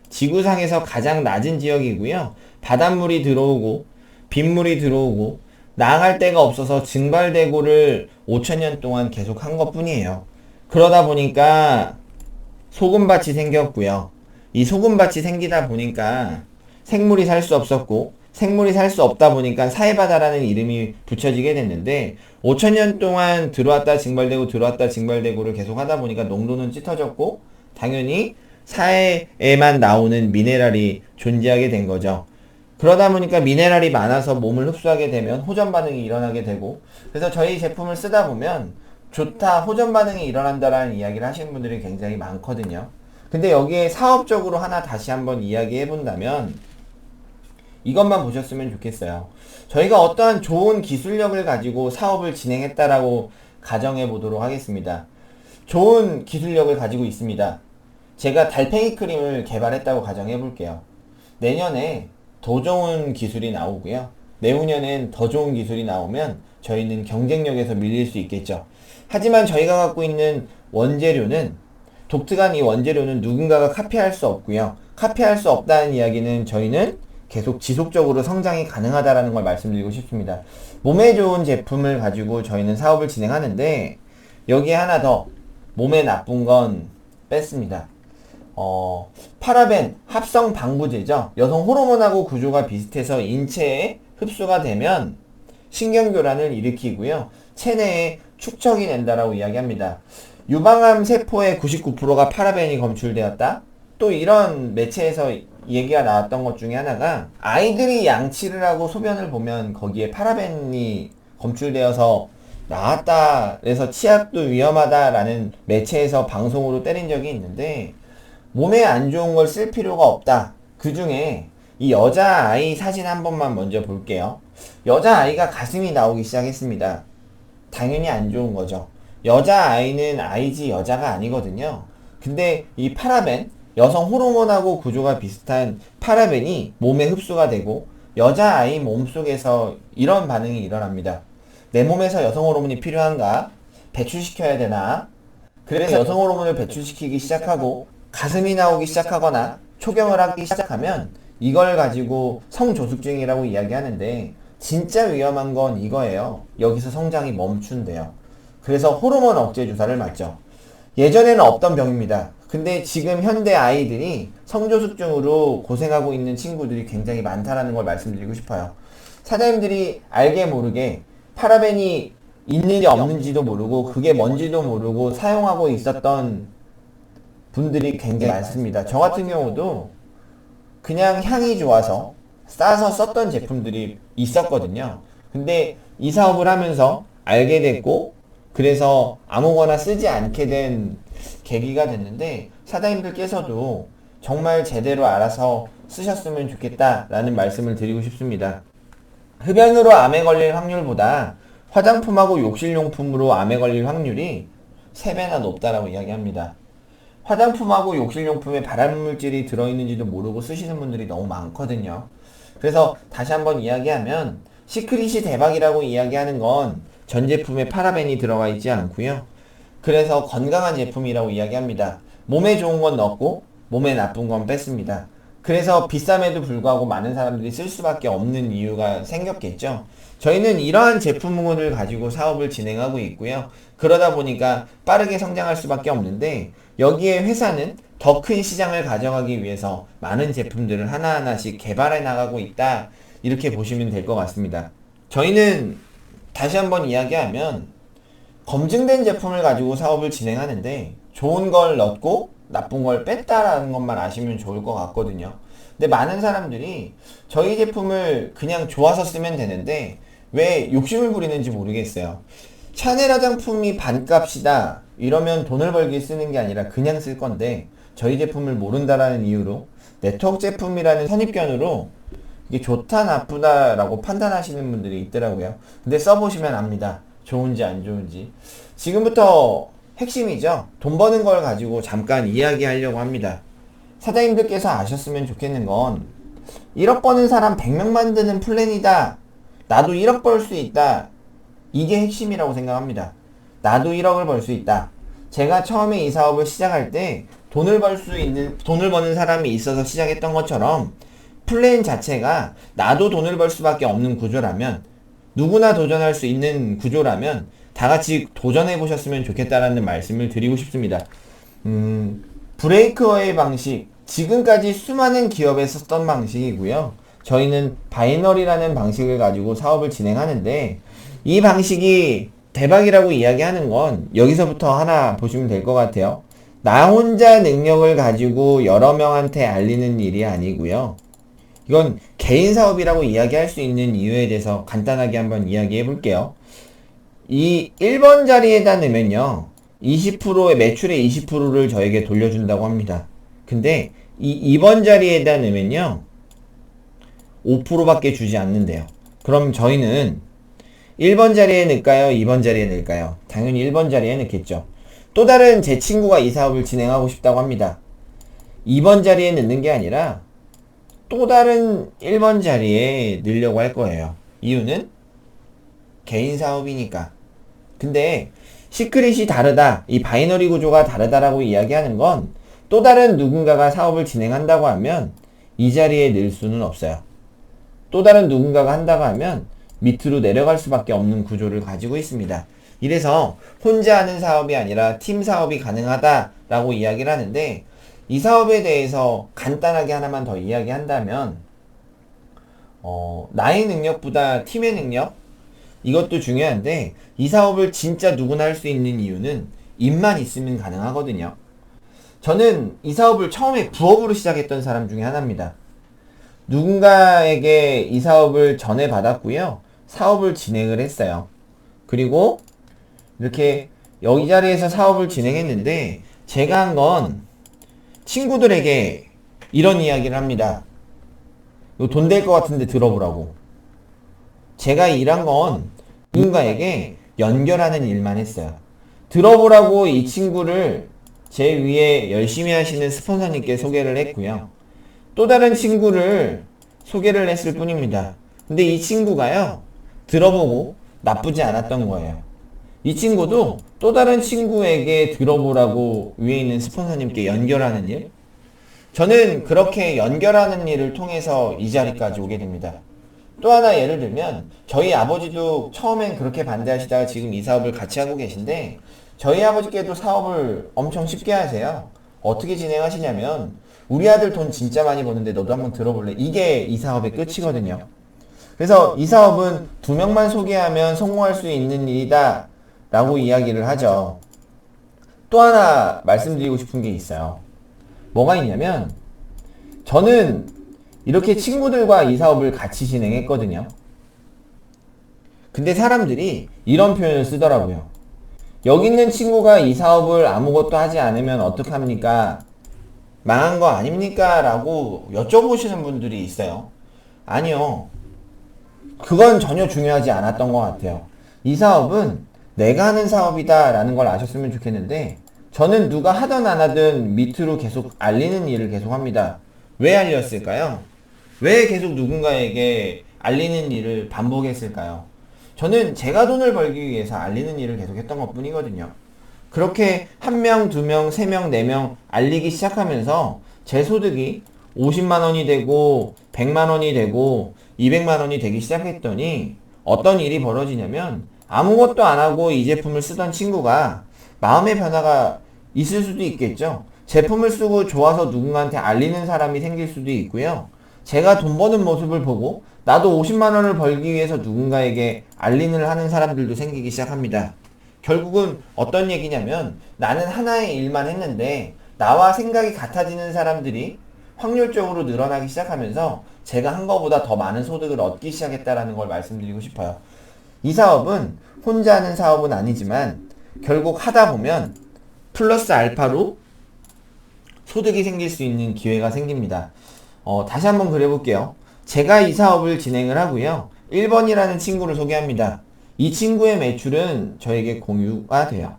지구상에서 가장 낮은 지역이고요. 바닷물이 들어오고 빗물이 들어오고 나갈 데가 없어서 증발대고를 5,000년 동안 계속 한 것 뿐이에요. 그러다 보니까 소금밭이 생겼고요. 이 소금밭이 생기다 보니까 생물이 살 수 없었고 생물이 살 수 없다 보니까 사해바다라는 이름이 붙여지게 됐는데 5,000년 동안 들어왔다 증발되고 들어왔다 증발되고를 계속 하다 보니까 농도는 짙어졌고 당연히 사해에만 나오는 미네랄이 존재하게 된 거죠. 그러다 보니까 미네랄이 많아서 몸을 흡수하게 되면 호전 반응이 일어나게 되고 그래서 저희 제품을 쓰다 보면 좋다, 호전 반응이 일어난다라는 이야기를 하시는 분들이 굉장히 많거든요. 근데 여기에 사업적으로 하나 다시 한번 이야기해 본다면 이것만 보셨으면 좋겠어요. 저희가 어떠한 좋은 기술력을 가지고 사업을 진행했다라고 가정해 보도록 하겠습니다. 좋은 기술력을 가지고 있습니다. 제가 달팽이 크림을 개발했다고 가정해 볼게요. 내년에 더 좋은 기술이 나오고요. 내후년엔 더 좋은 기술이 나오면 저희는 경쟁력에서 밀릴 수 있겠죠. 하지만 저희가 갖고 있는 원재료는, 독특한 이 원재료는 누군가가 카피할 수 없고요. 카피할 수 없다는 이야기는 저희는 계속 지속적으로 성장이 가능하다라는 걸 말씀드리고 싶습니다. 몸에 좋은 제품을 가지고 저희는 사업을 진행하는데, 여기에 하나 더, 몸에 나쁜 건 뺐습니다. 파라벤 합성 방부제죠. 여성 호르몬하고 구조가 비슷해서 인체에 흡수가 되면 신경교란을 일으키고요. 체내에 축적이 된다라고 이야기합니다. 유방암 세포의 99%가 파라벤이 검출되었다? 또 이런 매체에서 얘기가 나왔던 것 중에 하나가, 아이들이 양치를 하고 소변을 보면 거기에 파라벤이 검출되어서 나왔다, 그래서 치약도 위험하다라는 매체에서 방송으로 때린 적이 있는데, 몸에 안 좋은 걸 쓸 필요가 없다. 그 중에 이 여자아이 사진 한 번만 먼저 볼게요. 여자아이가 가슴이 나오기 시작했습니다. 당연히 안 좋은 거죠. 여자아이는 아이지 여자가 아니거든요. 근데 이 파라벤, 여성 호르몬하고 구조가 비슷한 파라벤이 몸에 흡수가 되고 여자아이 몸속에서 이런 반응이 일어납니다. 내 몸에서 여성 호르몬이 필요한가? 배출시켜야 되나? 그래서 여성 호르몬을 배출시키기 시작하고 가슴이 나오기 시작하거나 초경을 하기 시작하면 이걸 가지고 성조숙증이라고 이야기하는데, 진짜 위험한 건 이거예요. 여기서 성장이 멈춘대요. 그래서 호르몬 억제 주사를 맞죠. 예전에는 없던 병입니다. 근데 지금 현대 아이들이 성조숙증으로 고생하고 있는 친구들이 굉장히 많다라는 걸 말씀드리고 싶어요. 사장님들이 알게 모르게 파라벤이 있는지 없는지도 모르고 그게 뭔지도 모르고 사용하고 있었던 분들이 굉장히 많습니다. 저 같은 경우도 그냥 향이 좋아서 싸서 썼던 제품들이 있었거든요. 근데 이 사업을 하면서 알게 됐고, 그래서 아무거나 쓰지 않게 된 계기가 됐는데, 사장님들께서도 정말 제대로 알아서 쓰셨으면 좋겠다라는 말씀을 드리고 싶습니다. 흡연으로 암에 걸릴 확률보다 화장품하고 욕실용품으로 암에 걸릴 확률이 3배나 높다라고 이야기합니다. 화장품하고 욕실용품에 발암물질이 들어있는지도 모르고 쓰시는 분들이 너무 많거든요. 그래서 다시 한번 이야기하면, 시크릿이 대박이라고 이야기하는 건 전 제품에 파라벤이 들어가 있지 않고요. 그래서 건강한 제품이라고 이야기합니다. 몸에 좋은 건 넣고 몸에 나쁜 건 뺐습니다. 그래서 비쌈에도 불구하고 많은 사람들이 쓸 수밖에 없는 이유가 생겼겠죠. 저희는 이러한 제품을 가지고 사업을 진행하고 있고요. 그러다 보니까 빠르게 성장할 수밖에 없는데, 여기에 회사는 더 큰 시장을 가져가기 위해서 많은 제품들을 하나하나씩 개발해 나가고 있다, 이렇게 보시면 될 것 같습니다. 저희는 다시 한번 이야기하면 검증된 제품을 가지고 사업을 진행하는데, 좋은 걸 넣고 나쁜 걸 뺐다라는 것만 아시면 좋을 것 같거든요. 근데 많은 사람들이 저희 제품을 그냥 좋아서 쓰면 되는데 왜 욕심을 부리는지 모르겠어요. 샤넬 화장품이 반값이다 이러면 돈을 벌기 쓰는 게 아니라 그냥 쓸 건데, 저희 제품을 모른다라는 이유로 네트워크 제품이라는 선입견으로 이게 좋다 나쁘다 라고 판단하시는 분들이 있더라고요. 근데 써보시면 압니다. 좋은지 안 좋은지. 지금부터 핵심이죠. 돈 버는 걸 가지고 잠깐 이야기하려고 합니다. 사장님들께서 아셨으면 좋겠는 건, 1억 버는 사람 100명 만드는 플랜이다. 나도 1억 벌 수 있다. 이게 핵심이라고 생각합니다. 나도 1억을 벌 수 있다. 제가 처음에 이 사업을 시작할 때 돈을 버는 사람이 있어서 시작했던 것처럼, 플랜 자체가 나도 돈을 벌 수밖에 없는 구조라면, 누구나 도전할 수 있는 구조라면 다 같이 도전해 보셨으면 좋겠다라는 말씀을 드리고 싶습니다. 브레이크어웨이 방식, 지금까지 수많은 기업에서 썼던 방식이고요. 저희는 바이너리라는 방식을 가지고 사업을 진행하는데, 이 방식이 대박이라고 이야기하는 건 여기서부터 하나 보시면 될 것 같아요. 나 혼자 능력을 가지고 여러 명한테 알리는 일이 아니고요. 이건 개인 사업이라고 이야기할 수 있는 이유에 대해서 간단하게 한번 이야기해 볼게요. 이 1번 자리에다 넣으면요, 20%의 매출의 20%를 저에게 돌려준다고 합니다. 근데 이 2번 자리에다 넣으면요, 5%밖에 주지 않는데요. 그럼 저희는 1번 자리에 넣을까요? 2번 자리에 넣을까요? 당연히 1번 자리에 넣겠죠. 또 다른 제 친구가 이 사업을 진행하고 싶다고 합니다. 2번 자리에 넣는 게 아니라 또 다른 1번 자리에 넣으려고 할 거예요. 이유는 개인 사업이니까. 근데 시크릿이 다르다, 이 바이너리 구조가 다르다라고 이야기하는 건 또 다른 누군가가 사업을 진행한다고 하면 이 자리에 넣을 수는 없어요. 또 다른 누군가가 한다고 하면 밑으로 내려갈 수밖에 없는 구조를 가지고 있습니다. 이래서 혼자 하는 사업이 아니라 팀 사업이 가능하다라고 이야기를 하는데, 이 사업에 대해서 간단하게 하나만 더 이야기한다면 나의 능력보다 팀의 능력, 이것도 중요한데 이 사업을 진짜 누구나 할 수 있는 이유는 입만 있으면 가능하거든요. 저는 이 사업을 처음에 부업으로 시작했던 사람 중에 하나입니다. 누군가에게 이 사업을 전해받았고요. 사업을 진행을 했어요. 그리고 이렇게 여기 자리에서 사업을 진행했는데, 제가 한 건 친구들에게 이런 이야기를 합니다. 이거 돈 될 것 같은데 들어보라고. 제가 일한 건 누군가에게 연결하는 일만 했어요. 들어보라고 이 친구를 제 위에 열심히 하시는 스폰서님께 소개를 했고요. 또 다른 친구를 소개를 했을 뿐입니다. 근데 이 친구가요, 들어보고 나쁘지 않았던 거예요. 이 친구도 또 다른 친구에게 들어보라고 위에 있는 스폰서님께 연결하는 일? 저는 그렇게 연결하는 일을 통해서 이 자리까지 오게 됩니다. 또 하나 예를 들면 저희 아버지도 처음엔 그렇게 반대하시다가 지금 이 사업을 같이 하고 계신데, 저희 아버지께도 사업을 엄청 쉽게 하세요. 어떻게 진행하시냐면, 우리 아들 돈 진짜 많이 버는데 너도 한번 들어볼래? 이게 이 사업의 끝이거든요. 그래서 이 사업은 2명만 소개하면 성공할 수 있는 일이다 라고 이야기를 하죠. 또 하나 말씀드리고 싶은 게 있어요. 뭐가 있냐면, 저는 이렇게 친구들과 이 사업을 같이 진행했거든요. 근데 사람들이 이런 표현을 쓰더라고요. 여기 있는 친구가 이 사업을 아무것도 하지 않으면 어떡합니까? 망한 거 아닙니까? 라고 여쭤보시는 분들이 있어요. 아니요. 그건 전혀 중요하지 않았던 것 같아요. 이 사업은 내가 하는 사업이다 라는 걸 아셨으면 좋겠는데, 저는 누가 하든 안 하든 밑으로 계속 알리는 일을 계속 합니다. 왜 알렸을까요? 왜 계속 누군가에게 알리는 일을 반복했을까요? 저는 제가 돈을 벌기 위해서 알리는 일을 계속 했던 것 뿐이거든요. 그렇게 1명, 2명, 3명, 4명 알리기 시작하면서 제 소득이 50만원이 되고 100만원이 되고 200만원이 되기 시작했더니 어떤 일이 벌어지냐면, 아무것도 안 하고 이 제품을 쓰던 친구가 마음의 변화가 있을 수도 있겠죠. 제품을 쓰고 좋아서 누군가한테 알리는 사람이 생길 수도 있고요. 제가 돈 버는 모습을 보고 나도 50만원을 벌기 위해서 누군가에게 알리는 하는 사람들도 생기기 시작합니다. 결국은 어떤 얘기냐면, 나는 하나의 일만 했는데 나와 생각이 같아지는 사람들이 확률적으로 늘어나기 시작하면서 제가 한 것보다 더 많은 소득을 얻기 시작했다라는 걸 말씀드리고 싶어요. 이 사업은 혼자 하는 사업은 아니지만 결국 하다 보면 플러스 알파로 소득이 생길 수 있는 기회가 생깁니다. 다시 한번 그려볼게요. 제가 이 사업을 진행을 하고요. 1번이라는 친구를 소개합니다. 이 친구의 매출은 저에게 공유가 돼요.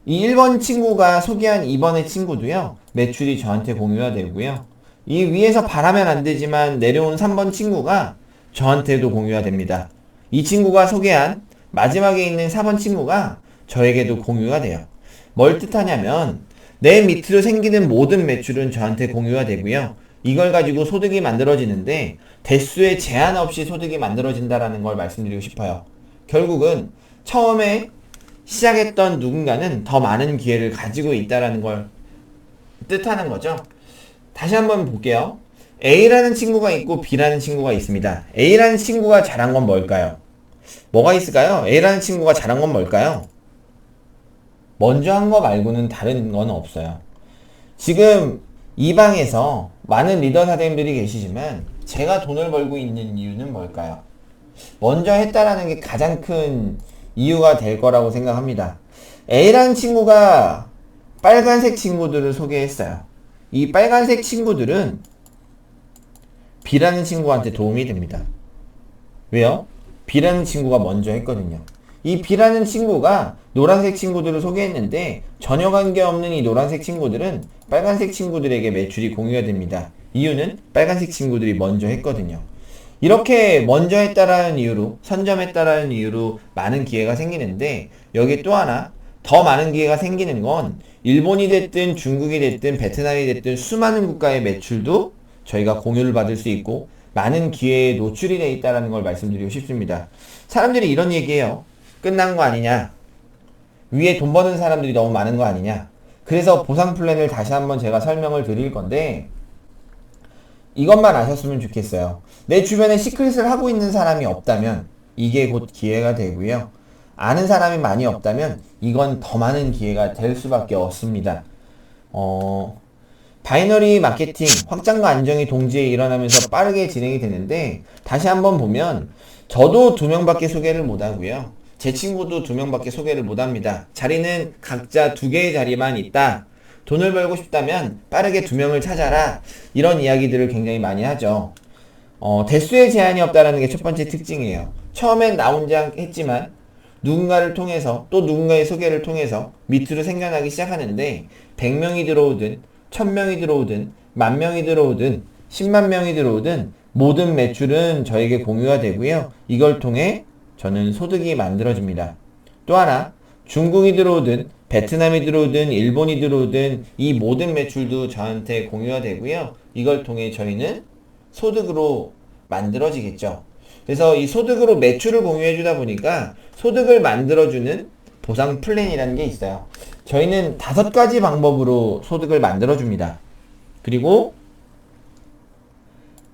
이 1번 친구가 소개한 2번의 친구도요, 매출이 저한테 공유가 되고요. 이 위에서 바라면 안 되지만 내려온 3번 친구가 저한테도 공유가 됩니다. 이 친구가 소개한 마지막에 있는 4번 친구가 저에게도 공유가 돼요. 뭘 뜻하냐면, 내 밑으로 생기는 모든 매출은 저한테 공유가 되고요. 이걸 가지고 소득이 만들어지는데 대수의 제한 없이 소득이 만들어진다라는 걸 말씀드리고 싶어요. 결국은 처음에 시작했던 누군가는 더 많은 기회를 가지고 있다라는 걸 뜻하는 거죠. 다시 한번 볼게요. A라는 친구가 있고 B라는 친구가 있습니다. A라는 친구가 잘한 건 뭘까요? 뭐가 있을까요? A라는 친구가 잘한 건 뭘까요? 먼저 한 거 말고는 다른 건 없어요. 지금 이 방에서 많은 리더 사장님들이 계시지만 제가 돈을 벌고 있는 이유는 뭘까요? 먼저 했다라는 게 가장 큰 이유가 될 거라고 생각합니다. A라는 친구가 빨간색 친구들을 소개했어요. 이 빨간색 친구들은 B라는 친구한테 도움이 됩니다. 왜요? B라는 친구가 먼저 했거든요. 이 B라는 친구가 노란색 친구들을 소개했는데 전혀 관계없는 이 노란색 친구들은 빨간색 친구들에게 매출이 공유가 됩니다. 이유는 빨간색 친구들이 먼저 했거든요. 이렇게 먼저 했다라는 이유로, 선점했다라는 이유로 많은 기회가 생기는데, 여기 또 하나 더 많은 기회가 생기는 건 일본이 됐든 중국이 됐든 베트남이 됐든 수많은 국가의 매출도 저희가 공유를 받을 수 있고 많은 기회에 노출이 되어 있다는 걸 말씀드리고 싶습니다. 사람들이 이런 얘기해요. 끝난 거 아니냐, 위에 돈 버는 사람들이 너무 많은 거 아니냐. 그래서 보상 플랜을 다시 한번 제가 설명을 드릴 건데, 이것만 아셨으면 좋겠어요. 내 주변에 시크릿을 하고 있는 사람이 없다면 이게 곧 기회가 되고요. 아는 사람이 많이 없다면 이건 더 많은 기회가 될 수밖에 없습니다. 바이너리 마케팅 확장과 안정이 동시에 일어나면서 빠르게 진행이 되는데, 다시 한번 보면 저도 2명밖에 소개를 못하고요. 제 친구도 2명밖에 소개를 못합니다. 자리는 각자 2개의 자리만 있다. 돈을 벌고 싶다면 빠르게 2명을 찾아라. 이런 이야기들을 굉장히 많이 하죠. 대수의 제한이 없다는 게 첫 번째 특징이에요. 처음엔 나 혼자 했지만 누군가를 통해서, 또 누군가의 소개를 통해서 밑으로 생겨나기 시작하는데, 100명이 들어오든 1000명이 들어오든 10,000명이 들어오든 10만 명이 들어오든 모든 매출은 저에게 공유가 되고요. 이걸 통해 저는 소득이 만들어집니다. 또 하나, 중국이 들어오든 베트남이 들어오든 일본이 들어오든 이 모든 매출도 저한테 공유가 되고요. 이걸 통해 저희는 소득으로 만들어지겠죠. 그래서 이 소득으로 매출을 공유해 주다 보니까 소득을 만들어주는 보상 플랜이라는 게 있어요. 저희는 5가지 방법으로 소득을 만들어 줍니다. 그리고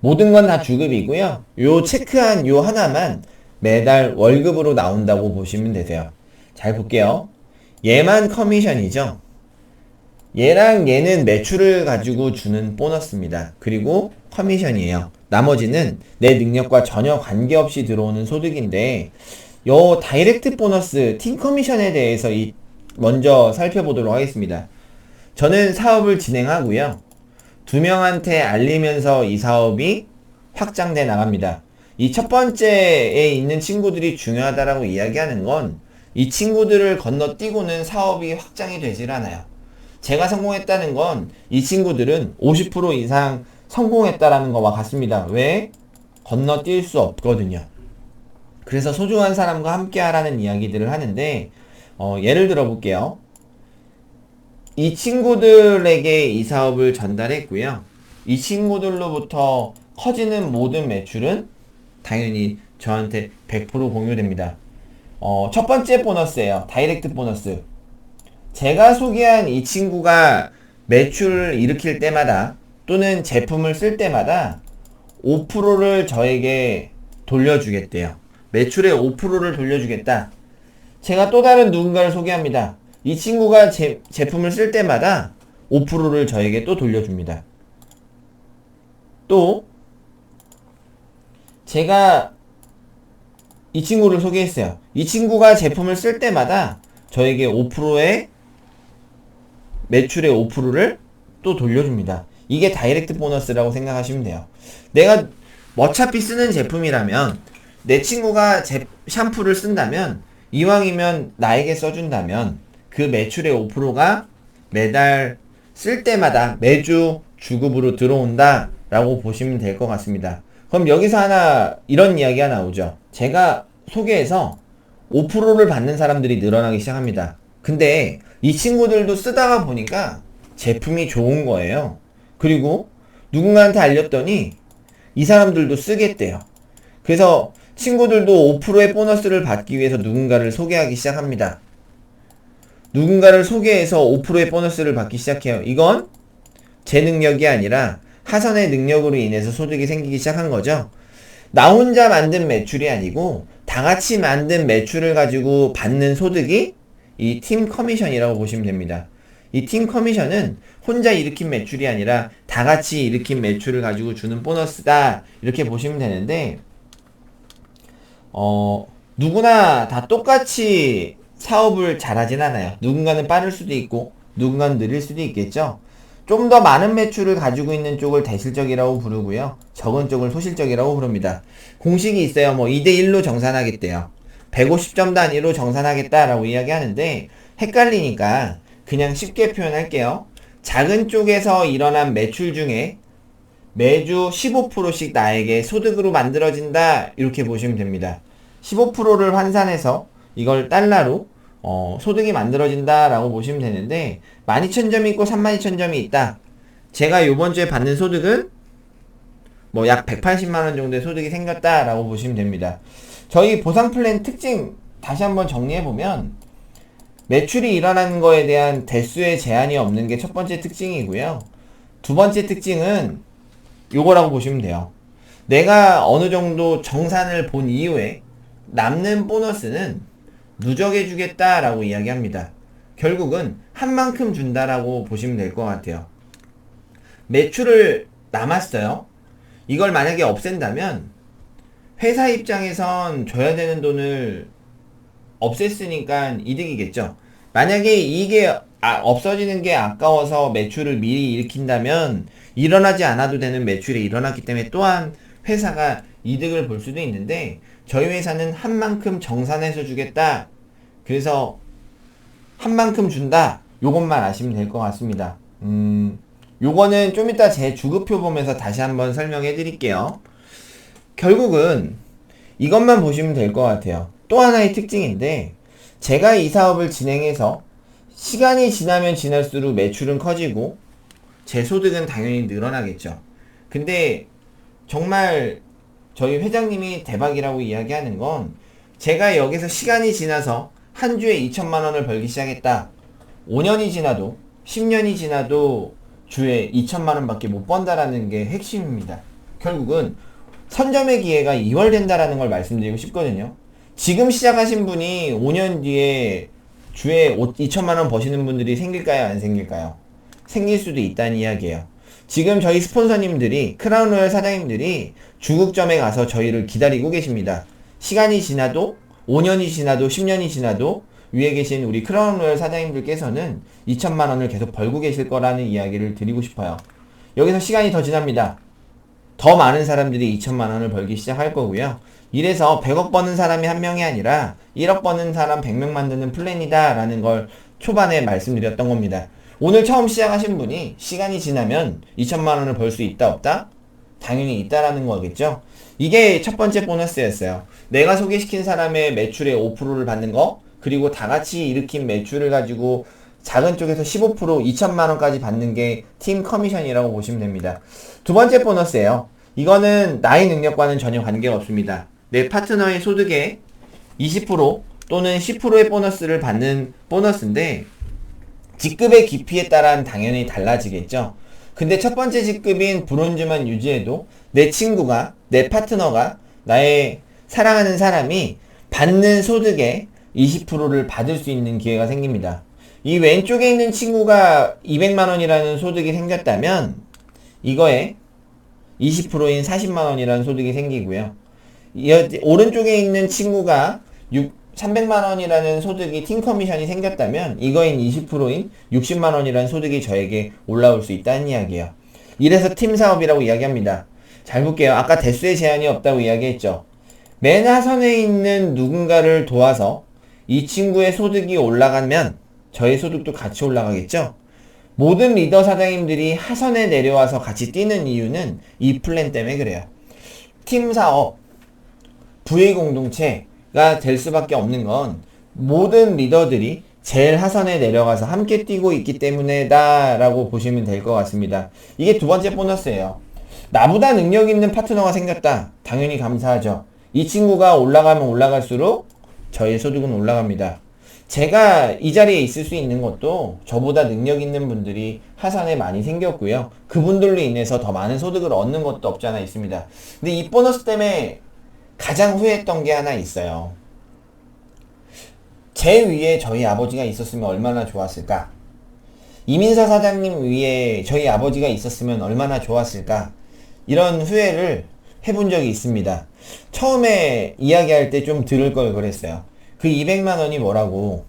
모든 건 다 주급이고요. 요 체크한 요 하나만 매달 월급으로 나온다고 보시면 되세요. 잘 볼게요. 얘만 커미션이죠. 얘랑 얘는 매출을 가지고 주는 보너스입니다. 그리고 커미션이에요. 나머지는 내 능력과 전혀 관계없이 들어오는 소득인데, 요 다이렉트 보너스, 팀 커미션에 대해서 먼저 살펴보도록 하겠습니다. 저는 사업을 진행하고요. 2명한테 알리면서 이 사업이 확장돼 나갑니다. 이 첫 번째에 있는 친구들이 중요하다라고 이야기하는 건, 이 친구들을 건너뛰고는 사업이 확장이 되질 않아요. 제가 성공했다는 건 이 친구들은 50% 이상 성공했다라는 거와 같습니다. 왜? 건너뛸 수 없거든요. 그래서 소중한 사람과 함께 하라는 이야기들을 하는데, 예를 들어 볼게요. 이 친구들에게 이 사업을 전달했고요. 이 친구들로부터 커지는 모든 매출은 당연히 저한테 100% 공유됩니다. 첫 번째 보너스예요. 다이렉트 보너스. 제가 소개한 이 친구가 매출을 일으킬 때마다 또는 제품을 쓸 때마다 5%를 저에게 돌려주겠대요. 매출의 5%를 돌려주겠다. 제가 또 다른 누군가를 소개합니다. 이 친구가 제품을 쓸 때마다 5%를 저에게 또 돌려줍니다. 또 제가 이 친구를 소개했어요. 이 친구가 제품을 쓸 때마다 저에게 5%의 매출의 5%를 또 돌려줍니다. 이게 다이렉트 보너스라고 생각하시면 돼요. 내가 어차피 쓰는 제품이라면, 내 친구가 샴푸를 쓴다면, 이왕이면 나에게 써준다면 그 매출의 5%가 매달 쓸 때마다 매주 주급으로 들어온다 라고 보시면 될 것 같습니다. 그럼 여기서 하나 이런 이야기가 나오죠. 제가 소개해서 5%를 받는 사람들이 늘어나기 시작합니다. 근데 이 친구들도 쓰다가 보니까 제품이 좋은 거예요. 그리고 누군가한테 알렸더니 이 사람들도 쓰겠대요. 그래서 친구들도 5%의 보너스를 받기 위해서 누군가를 소개하기 시작합니다. 누군가를 소개해서 5%의 보너스를 받기 시작해요. 이건 제 능력이 아니라 하선의 능력으로 인해서 소득이 생기기 시작한 거죠. 나 혼자 만든 매출이 아니고 다 같이 만든 매출을 가지고 받는 소득이 이 팀 커미션이라고 보시면 됩니다. 이 팀 커미션은 혼자 일으킨 매출이 아니라 다 같이 일으킨 매출을 가지고 주는 보너스다, 이렇게 보시면 되는데, 누구나 다 똑같이 사업을 잘하진 않아요. 누군가는 빠를 수도 있고 누군가는 느릴 수도 있겠죠. 좀 더 많은 매출을 가지고 있는 쪽을 대실적이라고 부르고요. 적은 쪽을 소실적이라고 부릅니다. 공식이 있어요. 뭐 2대1로 정산하겠대요. 150점 단위로 정산하겠다라고 이야기하는데 헷갈리니까 그냥 쉽게 표현할게요. 작은 쪽에서 일어난 매출 중에 매주 15%씩 나에게 소득으로 만들어진다, 이렇게 보시면 됩니다. 15%를 환산해서 이걸 달러로 소득이 만들어진다 라고 보시면 되는데 12,000점이 있고 32,000점이 있다. 제가 요번 주에 받는 소득은 뭐 약 180만원 정도의 소득이 생겼다 라고 보시면 됩니다. 저희 보상 플랜 특징 다시 한번 정리해보면 매출이 일어나는 거에 대한 대수의 제한이 없는 게 첫 번째 특징이고요. 두 번째 특징은 요거라고 보시면 돼요. 내가 어느 정도 정산을 본 이후에 남는 보너스는 누적해 주겠다라고 이야기합니다. 결국은 한 만큼 준다라고 보시면 될 것 같아요. 매출을 남았어요. 이걸 만약에 없앤다면 회사 입장에선 줘야 되는 돈을 없앴으니까 이득이겠죠. 만약에 이게 없어지는 게 아까워서 매출을 미리 일으킨다면 일어나지 않아도 되는 매출이 일어났기 때문에 또한 회사가 이득을 볼 수도 있는데 저희 회사는 한 만큼 정산해서 주겠다. 그래서 한 만큼 준다. 요것만 아시면 될 것 같습니다. 요거는 좀 이따 제 주급표 보면서 다시 한번 설명해 드릴게요. 결국은 이것만 보시면 될 것 같아요. 또 하나의 특징인데 제가 이 사업을 진행해서 시간이 지나면 지날수록 매출은 커지고 제 소득은 당연히 늘어나겠죠. 근데 정말 저희 회장님이 대박이라고 이야기하는 건 제가 여기서 시간이 지나서 한 주에 2천만 원을 벌기 시작했다. 5년이 지나도 10년이 지나도 주에 2천만 원밖에 못 번다라는 게 핵심입니다. 결국은 선점의 기회가 2월 된다라는 걸 말씀드리고 싶거든요. 지금 시작하신 분이 5년 뒤에 주에 2천만 원 버시는 분들이 생길까요? 안 생길까요? 생길 수도 있다는 이야기예요. 지금 저희 스폰서님들이, 크라운로얄 사장님들이 중국점에 가서 저희를 기다리고 계십니다. 시간이 지나도 5년이 지나도 10년이 지나도 위에 계신 우리 크라운로얄 사장님들께서는 2천만 원을 계속 벌고 계실 거라는 이야기를 드리고 싶어요. 여기서 시간이 더 지납니다. 더 많은 사람들이 2천만 원을 벌기 시작할 거고요. 이래서 100억 버는 사람이 한 명이 아니라 1억 버는 사람 100명 만드는 플랜이다 라는 걸 초반에 말씀드렸던 겁니다. 오늘 처음 시작하신 분이 시간이 지나면 2천만 원을 벌 수 있다 없다? 당연히 있다라는 거겠죠. 이게 첫 번째 보너스였어요. 내가 소개시킨 사람의 매출의 5%를 받는 거, 그리고 다 같이 일으킨 매출을 가지고 작은 쪽에서 15% 2천만 원까지 받는 게 팀 커미션이라고 보시면 됩니다. 두 번째 보너스예요. 이거는 나의 능력과는 전혀 관계가 없습니다. 내 파트너의 소득의 20% 또는 10%의 보너스를 받는 보너스인데 직급의 깊이에 따라 당연히 달라지겠죠. 근데 첫 번째 직급인 브론즈만 유지해도 내 친구가, 내 파트너가, 나의 사랑하는 사람이 받는 소득의 20%를 받을 수 있는 기회가 생깁니다. 이 왼쪽에 있는 친구가 200만원이라는 소득이 생겼다면 이거에 20%인 40만원이라는 소득이 생기고요. 오른쪽에 있는 친구가 300만원이라는 소득이 팀 커미션이 생겼다면 이거인 20%인 60만원이라는 소득이 저에게 올라올 수 있다는 이야기예요. 이래서 팀 사업이라고 이야기합니다. 잘 볼게요. 아까 대수의 제한이 없다고 이야기했죠. 맨 하선에 있는 누군가를 도와서 이 친구의 소득이 올라가면 저의 소득도 같이 올라가겠죠. 모든 리더 사장님들이 하선에 내려와서 같이 뛰는 이유는 이 플랜 때문에 그래요. 팀 사업, 부의 공동체가 될 수밖에 없는 건 모든 리더들이 제일 하선에 내려가서 함께 뛰고 있기 때문에다 라고 보시면 될 것 같습니다. 이게 두 번째 보너스예요. 나보다 능력 있는 파트너가 생겼다. 당연히 감사하죠. 이 친구가 올라가면 올라갈수록 저의 소득은 올라갑니다. 제가 이 자리에 있을 수 있는 것도 저보다 능력 있는 분들이 하산에 많이 생겼고요. 그분들로 인해서 더 많은 소득을 얻는 것도 없지 않아 있습니다. 근데 이 보너스 때문에 가장 후회했던 게 하나 있어요. 제 위에 저희 아버지가 있었으면 얼마나 좋았을까? 이민서 사장님 위에 저희 아버지가 있었으면 얼마나 좋았을까? 이런 후회를 해본 적이 있습니다. 처음에 이야기할 때 좀 들을 걸 그랬어요. 그 200만 원이 뭐라고?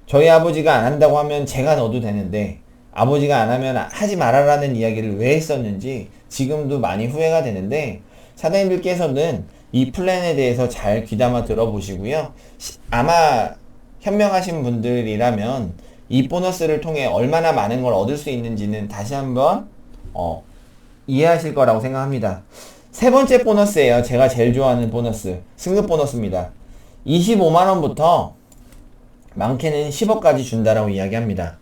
저희 아버지가 안 한다고 하면 제가 넣어도 되는데 아버지가 안 하면 하지 말아라는 이야기를 왜 했었는지 지금도 많이 후회가 되는데, 사장님들께서는 이 플랜에 대해서 잘 귀담아 들어보시고요. 아마 현명하신 분들이라면 이 보너스를 통해 얼마나 많은 걸 얻을 수 있는지는 다시 한번 이해하실 거라고 생각합니다. 세 번째 보너스예요. 제가 제일 좋아하는 보너스, 승급 보너스입니다. 25만원부터 많게는 10억까지 준다라고 이야기합니다.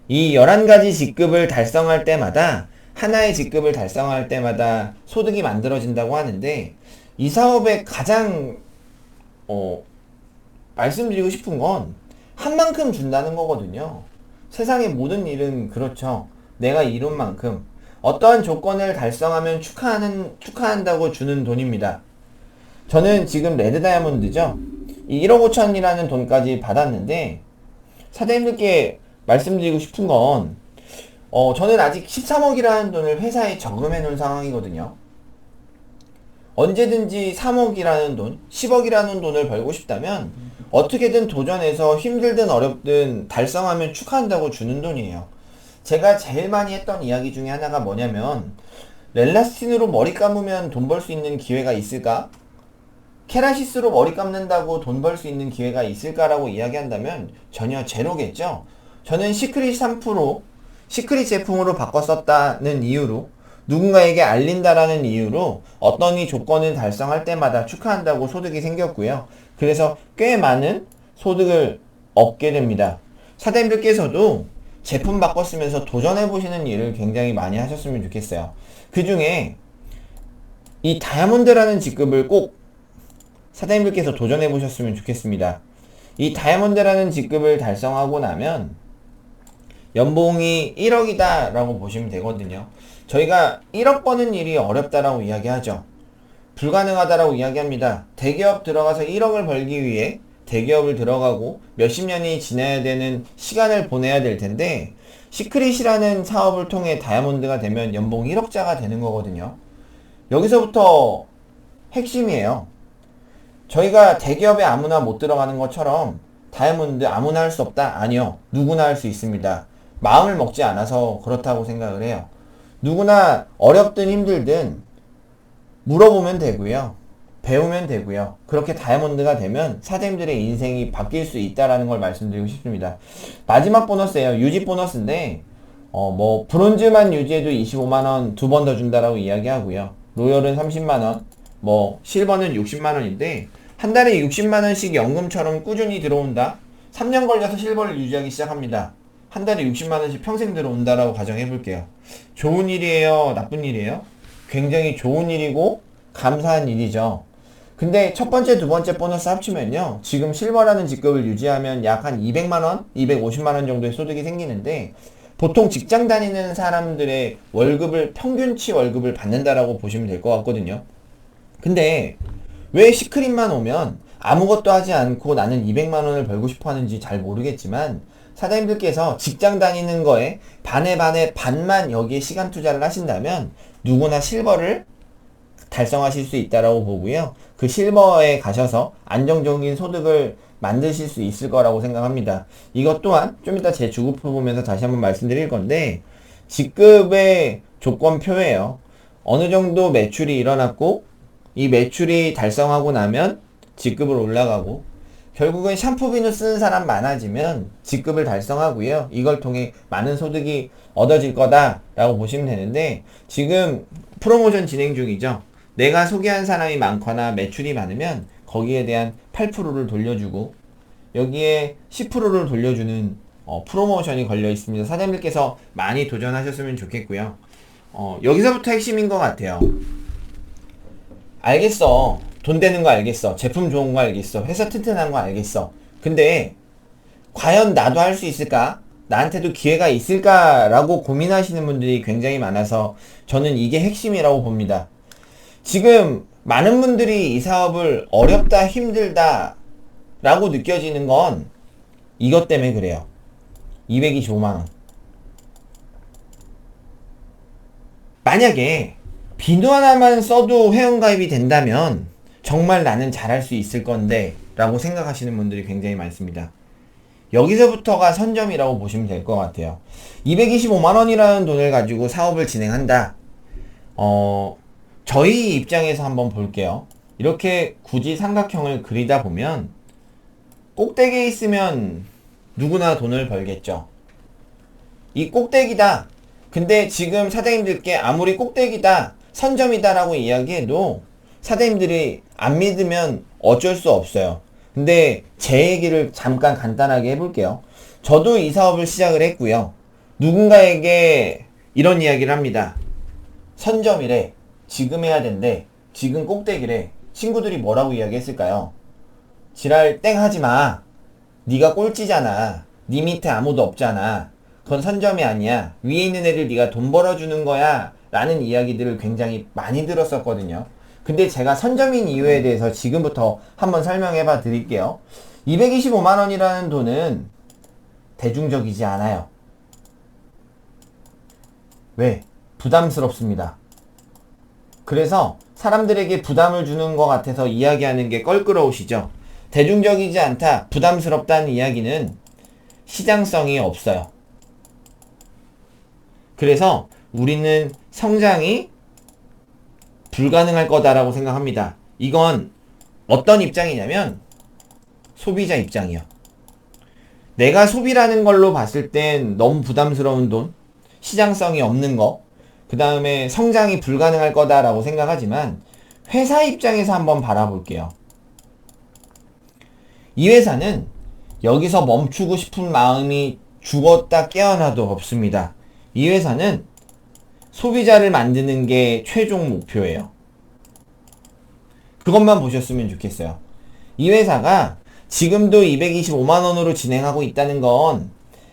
이 11가지 직급을 달성할 때마다, 하나의 직급을 달성할 때마다 소득이 만들어진다고 하는데, 이 사업의 가장 말씀드리고 싶은 건 한 만큼 준다는 거거든요. 세상의 모든 일은 그렇죠. 내가 이룬 만큼 어떠한 조건을 달성하면 축하한다고 주는 돈입니다. 저는 지금 레드 다이아몬드죠. 이 1억 5천이라는 돈까지 받았는데, 사장님들께 말씀드리고 싶은 건 저는 아직 13억이라는 돈을 회사에 저금해 놓은 상황이거든요. 언제든지 3억이라는 돈, 10억이라는 돈을 벌고 싶다면 어떻게든 도전해서 힘들든 어렵든 달성하면 축하한다고 주는 돈이에요. 제가 제일 많이 했던 이야기 중에 하나가 뭐냐면, 렐라스틴으로 머리 감으면 돈 벌 수 있는 기회가 있을까? 케라시스로 머리 감는다고 돈 벌 수 있는 기회가 있을까라고 이야기한다면 전혀 제로겠죠. 저는 시크릿 샴푸로, 시크릿 제품으로 바꿔 썼다는 이유로, 누군가에게 알린다라는 이유로 어떤 이 조건을 달성할 때마다 축하한다고 소득이 생겼고요. 그래서 꽤 많은 소득을 얻게 됩니다. 사장님들께서도 제품 바꿔 쓰면서 도전해보시는 일을 굉장히 많이 하셨으면 좋겠어요. 그 중에 이 다이아몬드라는 직급을 꼭 사장님들께서 도전해보셨으면 좋겠습니다. 이 다이아몬드라는 직급을 달성하고 나면 연봉이 1억이다 라고 보시면 되거든요. 저희가 1억 버는 일이 어렵다라고 이야기하죠. 불가능하다라고 이야기합니다. 대기업 들어가서 1억을 벌기 위해 대기업을 들어가고 몇십 년이 지나야 되는 시간을 보내야 될 텐데, 시크릿이라는 사업을 통해 다이아몬드가 되면 연봉 1억자가 되는 거거든요. 여기서부터 핵심이에요. 저희가 대기업에 아무나 못 들어가는 것처럼 다이아몬드 아무나 할 수 없다? 아니요. 누구나 할 수 있습니다. 마음을 먹지 않아서 그렇다고 생각을 해요. 누구나 어렵든 힘들든 물어보면 되고요. 배우면 되고요. 그렇게 다이아몬드가 되면 사장님들의 인생이 바뀔 수 있다라는 걸 말씀드리고 싶습니다. 마지막 보너스예요. 유지 보너스인데 브론즈만 유지해도 25만원 2번 더 준다라고 이야기하고요. 로열은 30만원, 실버는 60만원인데 한 달에 60만원씩 연금처럼 꾸준히 들어온다. 3년 걸려서 실버를 유지하기 시작합니다. 한 달에 60만원씩 평생 들어온다라고 가정해볼게요. 좋은 일이에요? 나쁜 일이에요? 굉장히 좋은 일이고 감사한 일이죠. 근데 첫 번째, 두 번째 보너스 합치면요, 지금 실버라는 직급을 유지하면 약 한 200만원, 250만원 정도의 소득이 생기는데, 보통 직장 다니는 사람들의 월급을, 평균치 월급을 받는다라고 보시면 될 것 같거든요. 근데 왜 시크릿만 오면 아무것도 하지 않고 나는 200만원을 벌고 싶어 하는지 잘 모르겠지만, 사장님들께서 직장 다니는 거에 반만 여기에 시간 투자를 하신다면 누구나 실버를 달성하실 수 있다라고 보고요. 그 실버에 가셔서 안정적인 소득을 만드실 수 있을 거라고 생각합니다. 이것 또한 좀 이따 제 주급표 보면서 다시 한번 말씀드릴 건데, 직급의 조건표예요. 어느 정도 매출이 일어났고 이 매출이 달성하고 나면 직급을 올라가고, 결국은 샴푸 비누 쓰는 사람 많아지면 직급을 달성하고요. 이걸 통해 많은 소득이 얻어질 거다라고 보시면 되는데, 지금 프로모션 진행 중이죠. 내가 소개한 사람이 많거나 매출이 많으면 거기에 대한 8%를 돌려주고 여기에 10%를 돌려주는 프로모션이 걸려 있습니다. 사장님들께서 많이 도전하셨으면 좋겠고요. 여기서부터 핵심인 것 같아요. 알겠어. 돈 되는 거 알겠어. 제품 좋은 거 알겠어. 회사 튼튼한 거 알겠어. 근데 과연 나도 할 수 있을까? 나한테도 기회가 있을까? 라고 고민하시는 분들이 굉장히 많아서 저는 이게 핵심이라고 봅니다. 지금 많은 분들이 이 사업을 어렵다, 힘들다 라고 느껴지는 건 이것 때문에 그래요. 225만원. 만약에 비누 하나만 써도 회원가입이 된다면 정말 나는 잘할 수 있을 건데 라고 생각하시는 분들이 굉장히 많습니다. 여기서부터가 선점이라고 보시면 될 것 같아요. 225만원이라는 돈을 가지고 사업을 진행한다. 저희 입장에서 한번 볼게요. 이렇게 굳이 삼각형을 그리다 보면 꼭대기에 있으면 누구나 돈을 벌겠죠. 이 꼭대기다. 근데 지금 사장님들께 아무리 꼭대기다, 선점이다 라고 이야기해도 사장님들이 안 믿으면 어쩔 수 없어요. 근데 제 얘기를 잠깐 간단하게 해볼게요. 저도 이 사업을 시작을 했고요. 누군가에게 이런 이야기를 합니다. 선점이래. 지금 해야 된대. 지금 꼭대기래. 친구들이 뭐라고 이야기했을까요? 지랄 땡 하지마. 네가 꼴찌잖아. 네 밑에 아무도 없잖아. 그건 선점이 아니야. 위에 있는 애들 네가 돈 벌어주는 거야. 라는 이야기들을 굉장히 많이 들었었거든요. 근데 제가 선점인 이유에 대해서 지금부터 한번 설명해 봐 드릴게요. 225만원이라는 돈은 대중적이지 않아요. 왜? 부담스럽습니다. 그래서 사람들에게 부담을 주는 것 같아서 이야기하는 게 껄끄러우시죠? 대중적이지 않다, 부담스럽다는 이야기는 시장성이 없어요. 그래서 우리는 성장이 불가능할 거다라고 생각합니다. 이건 어떤 입장이냐면 소비자 입장이요. 내가 소비라는 걸로 봤을 땐 너무 부담스러운 돈, 시장성이 없는 거, 그 다음에 성장이 불가능할 거다라고 생각하지만 회사 입장에서 한번 바라볼게요. 이 회사는 여기서 멈추고 싶은 마음이 죽었다 깨어나도 없습니다. 이 회사는 소비자를 만드는 게 최종 목표예요. 그것만 보셨으면 좋겠어요. 이 회사가 지금도 225만원으로 진행하고 있다는 건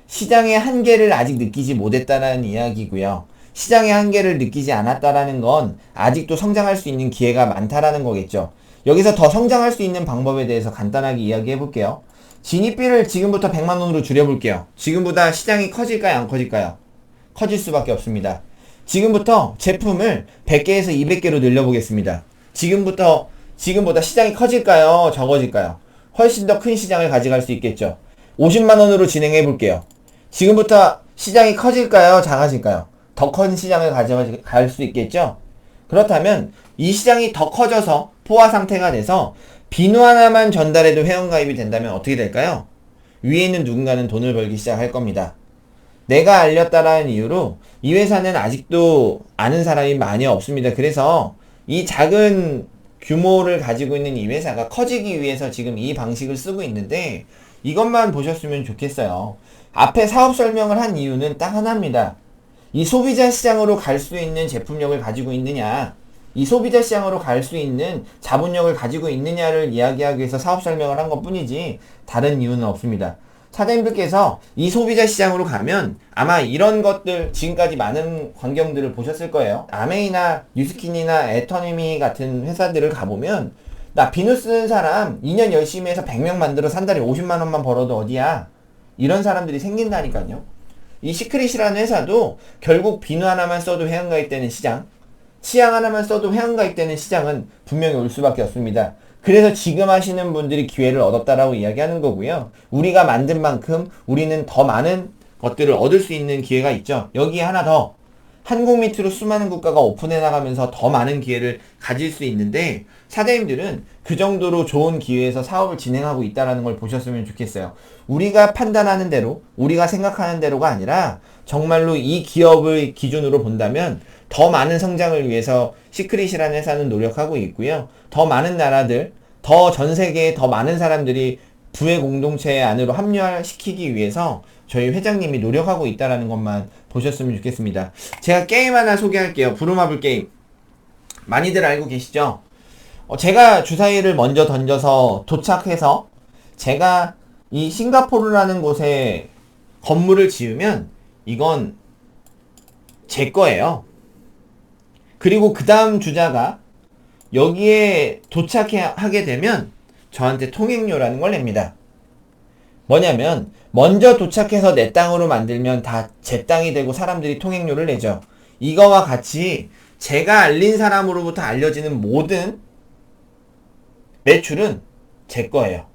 시장의 한계를 아직 느끼지 못했다는 이야기고요. 시장의 한계를 느끼지 않았다라는 건 아직도 성장할 수 있는 기회가 많다라는 거겠죠. 여기서 더 성장할 수 있는 방법에 대해서 간단하게 이야기해 볼게요. 진입비를 지금부터 100만원으로 줄여볼게요. 지금보다 시장이 커질까요? 안 커질까요? 커질 수밖에 없습니다. 지금부터 제품을 100개에서 200개로 늘려보겠습니다. 지금보다 시장이 커질까요? 적어질까요? 훨씬 더 큰 시장을 가져갈 수 있겠죠. 50만원으로 진행해 볼게요. 지금부터 시장이 커질까요? 작아질까요? 더 큰 시장을 가져갈 수 있겠죠? 그렇다면 이 시장이 더 커져서 포화 상태가 돼서 비누 하나만 전달해도 회원가입이 된다면 어떻게 될까요? 위에 있는 누군가는 돈을 벌기 시작할 겁니다. 내가 알렸다라는 이유로 이 회사는 아직도 아는 사람이 많이 없습니다. 그래서 이 작은 규모를 가지고 있는 이 회사가 커지기 위해서 지금 이 방식을 쓰고 있는데 이것만 보셨으면 좋겠어요. 앞에 사업 설명을 한 이유는 딱 하나입니다. 이 소비자 시장으로 갈 수 있는 제품력을 가지고 있느냐, 이 소비자 시장으로 갈 수 있는 자본력을 가지고 있느냐를 이야기하기 위해서 사업 설명을 한 것 뿐이지 다른 이유는 없습니다. 사장님들께서 이 소비자 시장으로 가면 아마 이런 것들 지금까지 많은 광경들을 보셨을 거예요. 아메이나 뉴스킨이나 애터니미 같은 회사들을 가보면 나 비누 쓰는 사람 2년 열심히 해서 100명 만들어서 한 달에 50만원만 벌어도 어디야? 이런 사람들이 생긴다니까요. 이 시크릿이라는 회사도 결국 비누 하나만 써도 회원가입되는 시장, 치약 하나만 써도 회원가입되는 시장은 분명히 올 수밖에 없습니다. 그래서 지금 하시는 분들이 기회를 얻었다라고 이야기하는 거고요. 우리가 만든 만큼 우리는 더 많은 것들을 얻을 수 있는 기회가 있죠. 여기 하나 더. 한국 밑으로 수많은 국가가 오픈해 나가면서 더 많은 기회를 가질 수 있는데 사장님들은 그 정도로 좋은 기회에서 사업을 진행하고 있다는 걸 보셨으면 좋겠어요. 우리가 판단하는 대로, 우리가 생각하는 대로가 아니라 정말로 이 기업의 기준으로 본다면 더 많은 성장을 위해서 시크릿이라는 회사는 노력하고 있고요. 더 많은 나라들, 더 전 세계에 더 많은 사람들이 부의 공동체 안으로 합류시키기 위해서 저희 회장님이 노력하고 있다는 것만 보셨으면 좋겠습니다. 제가 게임 하나 소개할게요. 부루마블 게임. 많이들 알고 계시죠? 제가 주사위를 먼저 던져서 도착해서 제가 이 싱가포르라는 곳에 건물을 지으면 이건 제 거예요. 그리고 그 다음 주자가 여기에 도착하게 되면 저한테 통행료라는 걸 냅니다. 뭐냐면 먼저 도착해서 내 땅으로 만들면 다 제 땅이 되고 사람들이 통행료를 내죠. 이거와 같이 제가 알린 사람으로부터 알려지는 모든 매출은 제 거예요.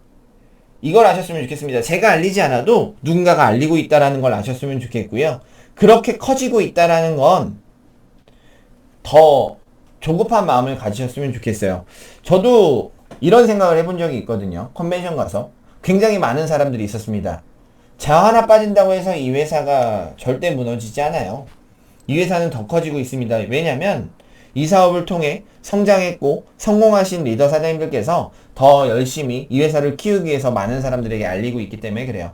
이걸 아셨으면 좋겠습니다. 제가 알리지 않아도 누군가가 알리고 있다라는 걸 아셨으면 좋겠고요. 그렇게 커지고 있다라는 건 더 조급한 마음을 가지셨으면 좋겠어요. 저도 이런 생각을 해본 적이 있거든요. 컨벤션 가서 굉장히 많은 사람들이 있었습니다. 저 하나 빠진다고 해서 이 회사가 절대 무너지지 않아요. 이 회사는 더 커지고 있습니다. 왜냐면 이 사업을 통해 성장했고 성공하신 리더 사장님들께서 더 열심히 이 회사를 키우기 위해서 많은 사람들에게 알리고 있기 때문에 그래요.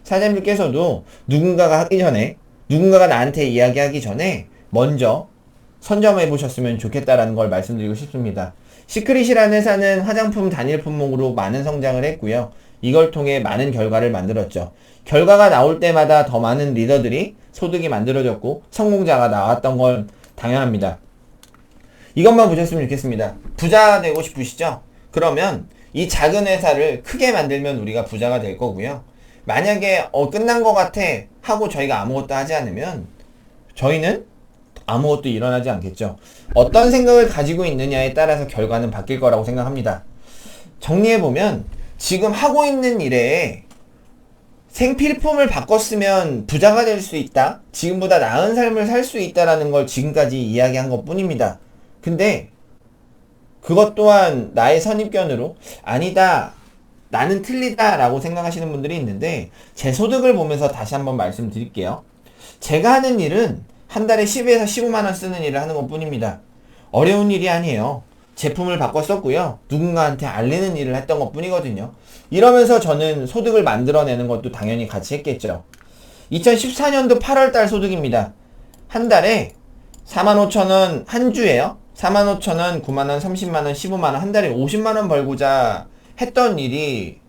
사장님들께서도 누군가가 하기 전에, 누군가가 나한테 이야기하기 전에 먼저 선점해 보셨으면 좋겠다라는 걸 말씀드리고 싶습니다. 시크릿이라는 회사는 화장품 단일 품목으로 많은 성장을 했고요. 이걸 통해 많은 결과를 만들었죠. 결과가 나올 때마다 더 많은 리더들이 소득이 만들어졌고 성공자가 나왔던 건 당연합니다. 이것만 보셨으면 좋겠습니다. 부자 되고 싶으시죠? 그러면 이 작은 회사를 크게 만들면 우리가 부자가 될 거고요. 만약에 끝난 것 같아 하고 저희가 아무것도 하지 않으면 저희는 아무것도 일어나지 않겠죠. 어떤 생각을 가지고 있느냐에 따라서 결과는 바뀔 거라고 생각합니다. 정리해보면 지금 하고 있는 일에 생필품을 바꿨으면 부자가 될 수 있다. 지금보다 나은 삶을 살 수 있다라는 걸 지금까지 이야기한 것 뿐입니다. 근데 그것 또한 나의 선입견으로 아니다, 나는 틀리다 라고 생각하시는 분들이 있는데 제 소득을 보면서 다시 한번 말씀드릴게요. 제가 하는 일은 한 달에 10에서 15만원 쓰는 일을 하는 것 뿐입니다. 어려운 일이 아니에요. 제품을 바꿔 썼고요. 누군가한테 알리는 일을 했던 것 뿐이거든요. 이러면서 저는 소득을 만들어내는 것도 당연히 같이 했겠죠. 2014년도 8월달 소득입니다. 한 달에 45,000원 한 주에요. 45,000원, 9만원, 30만원, 15만원, 한 달에 50만원 벌고자 했던 일이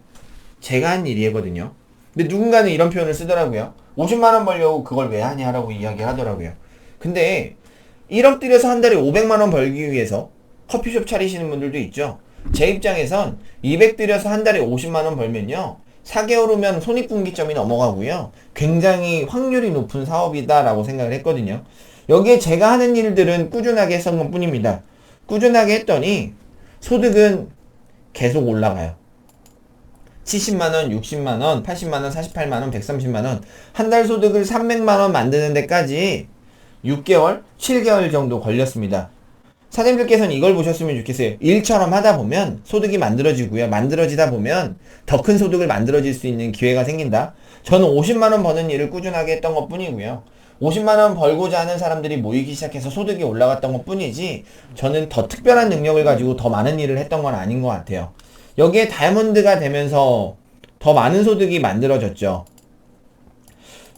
제가 한 일이거든요. 근데 누군가는 이런 표현을 쓰더라고요. 50만원 벌려고 그걸 왜 하냐 라고 이야기를 하더라고요. 근데 1억 들여서 한 달에 500만원 벌기 위해서 커피숍 차리시는 분들도 있죠. 제 입장에선 200 들여서 한 달에 50만원 벌면요, 4개월 후면 손익분기점이 넘어가고요, 굉장히 확률이 높은 사업이다 라고 생각을 했거든요. 여기에 제가 하는 일들은 꾸준하게 했던 것 뿐입니다. 꾸준하게 했더니 소득은 계속 올라가요. 70만원, 60만원, 80만원, 48만원, 130만원, 한 달 소득을 300만원 만드는 데까지 6개월, 7개월 정도 걸렸습니다. 사장님들께서는 이걸 보셨으면 좋겠어요. 일처럼 하다 보면 소득이 만들어지고요. 만들어지다 보면 더 큰 소득을 만들어질 수 있는 기회가 생긴다. 저는 50만원 버는 일을 꾸준하게 했던 것 뿐이고요. 50만원 벌고자 하는 사람들이 모이기 시작해서 소득이 올라갔던 것 뿐이지 저는 더 특별한 능력을 가지고 더 많은 일을 했던 건 아닌 것 같아요. 여기에 다이아몬드가 되면서 더 많은 소득이 만들어졌죠.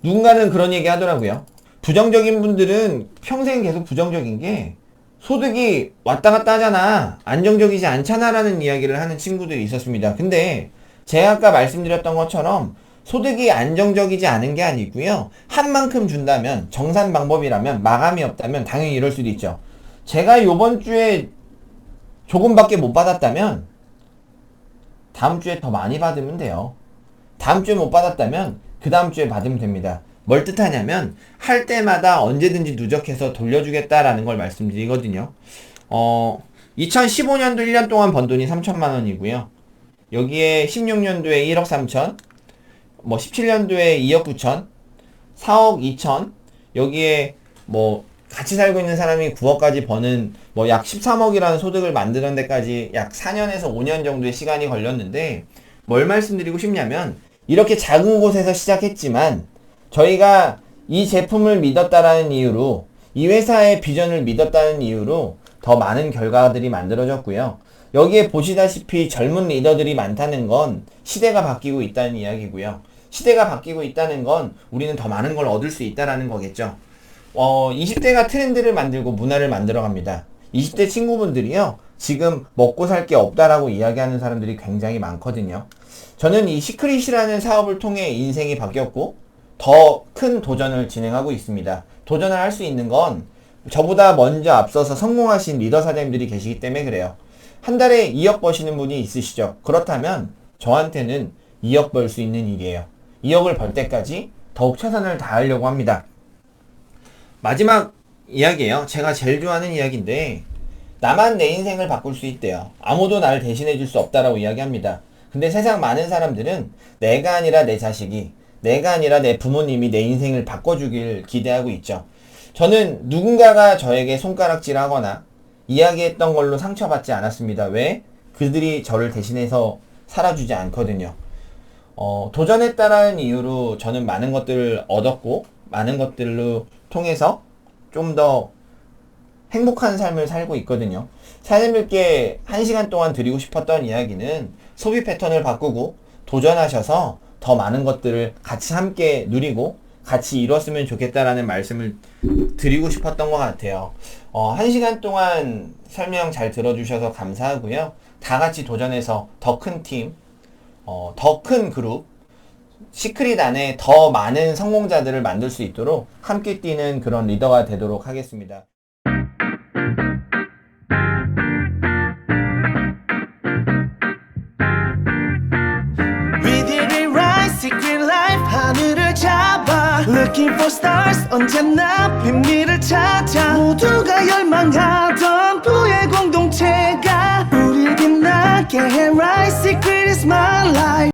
누군가는 그런 얘기 하더라고요. 부정적인 분들은 평생 계속 부정적인 게 소득이 왔다 갔다 하잖아, 안정적이지 않잖아 라는 이야기를 하는 친구들이 있었습니다. 근데 제가 아까 말씀드렸던 것처럼 소득이 안정적이지 않은 게 아니고요, 한 만큼 준다면, 정산 방법이라면, 마감이 없다면 당연히 이럴 수도 있죠. 제가 요번 주에 조금밖에 못 받았다면 다음 주에 더 많이 받으면 돼요. 다음 주에 못 받았다면 그 다음 주에 받으면 됩니다. 뭘 뜻하냐면 할 때마다 언제든지 누적해서 돌려주겠다라는 걸 말씀드리거든요. 2015년도 1년 동안 번 돈이 3천만 원이고요. 여기에 16년도에 1억 3천, 17년도에 2억 9천, 4억 2천, 여기에 같이 살고 있는 사람이 9억까지 버는 약 13억이라는 소득을 만드는 데까지 약 4년에서 5년 정도의 시간이 걸렸는데, 뭘 말씀드리고 싶냐면 이렇게 작은 곳에서 시작했지만 저희가 이 제품을 믿었다라는 이유로, 이 회사의 비전을 믿었다는 이유로 더 많은 결과들이 만들어졌고요. 여기에 보시다시피 젊은 리더들이 많다는 건 시대가 바뀌고 있다는 이야기고요. 시대가 바뀌고 있다는 건 우리는 더 많은 걸 얻을 수 있다는 거겠죠. 20대가 트렌드를 만들고 문화를 만들어 갑니다. 20대 친구분들이요, 지금 먹고 살 게 없다라고 이야기하는 사람들이 굉장히 많거든요. 저는 이 시크릿이라는 사업을 통해 인생이 바뀌었고 더 큰 도전을 진행하고 있습니다. 도전을 할 수 있는 건 저보다 먼저 앞서서 성공하신 리더 사장님들이 계시기 때문에 그래요. 한 달에 2억 버시는 분이 있으시죠? 그렇다면 저한테는 2억 벌 수 있는 일이에요. 2억을 벌 때까지 더욱 최선을 다하려고 합니다. 마지막 이야기예요. 제가 제일 좋아하는 이야기인데, 나만 내 인생을 바꿀 수 있대요. 아무도 나를 대신해 줄 수 없다라고 이야기합니다. 근데 세상 많은 사람들은 내가 아니라 내 자식이, 내가 아니라 내 부모님이 내 인생을 바꿔주길 기대하고 있죠. 저는 누군가가 저에게 손가락질 하거나 이야기했던 걸로 상처받지 않았습니다. 왜? 그들이 저를 대신해서 살아주지 않거든요. 도전했다라는 이유로 저는 많은 것들을 얻었고, 많은 것들로 통해서 좀 더 행복한 삶을 살고 있거든요. 사장님들께 1시간 동안 드리고 싶었던 이야기는 소비 패턴을 바꾸고 도전하셔서 더 많은 것들을 같이 함께 누리고 같이 이뤘으면 좋겠다라는 말씀을 드리고 싶었던 것 같아요. 1시간 동안 설명 잘 들어주셔서 감사하고요. 다 같이 도전해서 더 큰 팀, 더 큰 그룹, 시크릿 안에 더 많은 성공자들을 만들 수 있도록 함께 뛰는 그런 리더가 되도록 하겠습니다. We did it right, secret life 하늘을 잡아 Looking for stars 언제나 비밀을 찾아 모두가 열망하던 부의 공동체가 우릴 빛나게 해 Right, secret is my life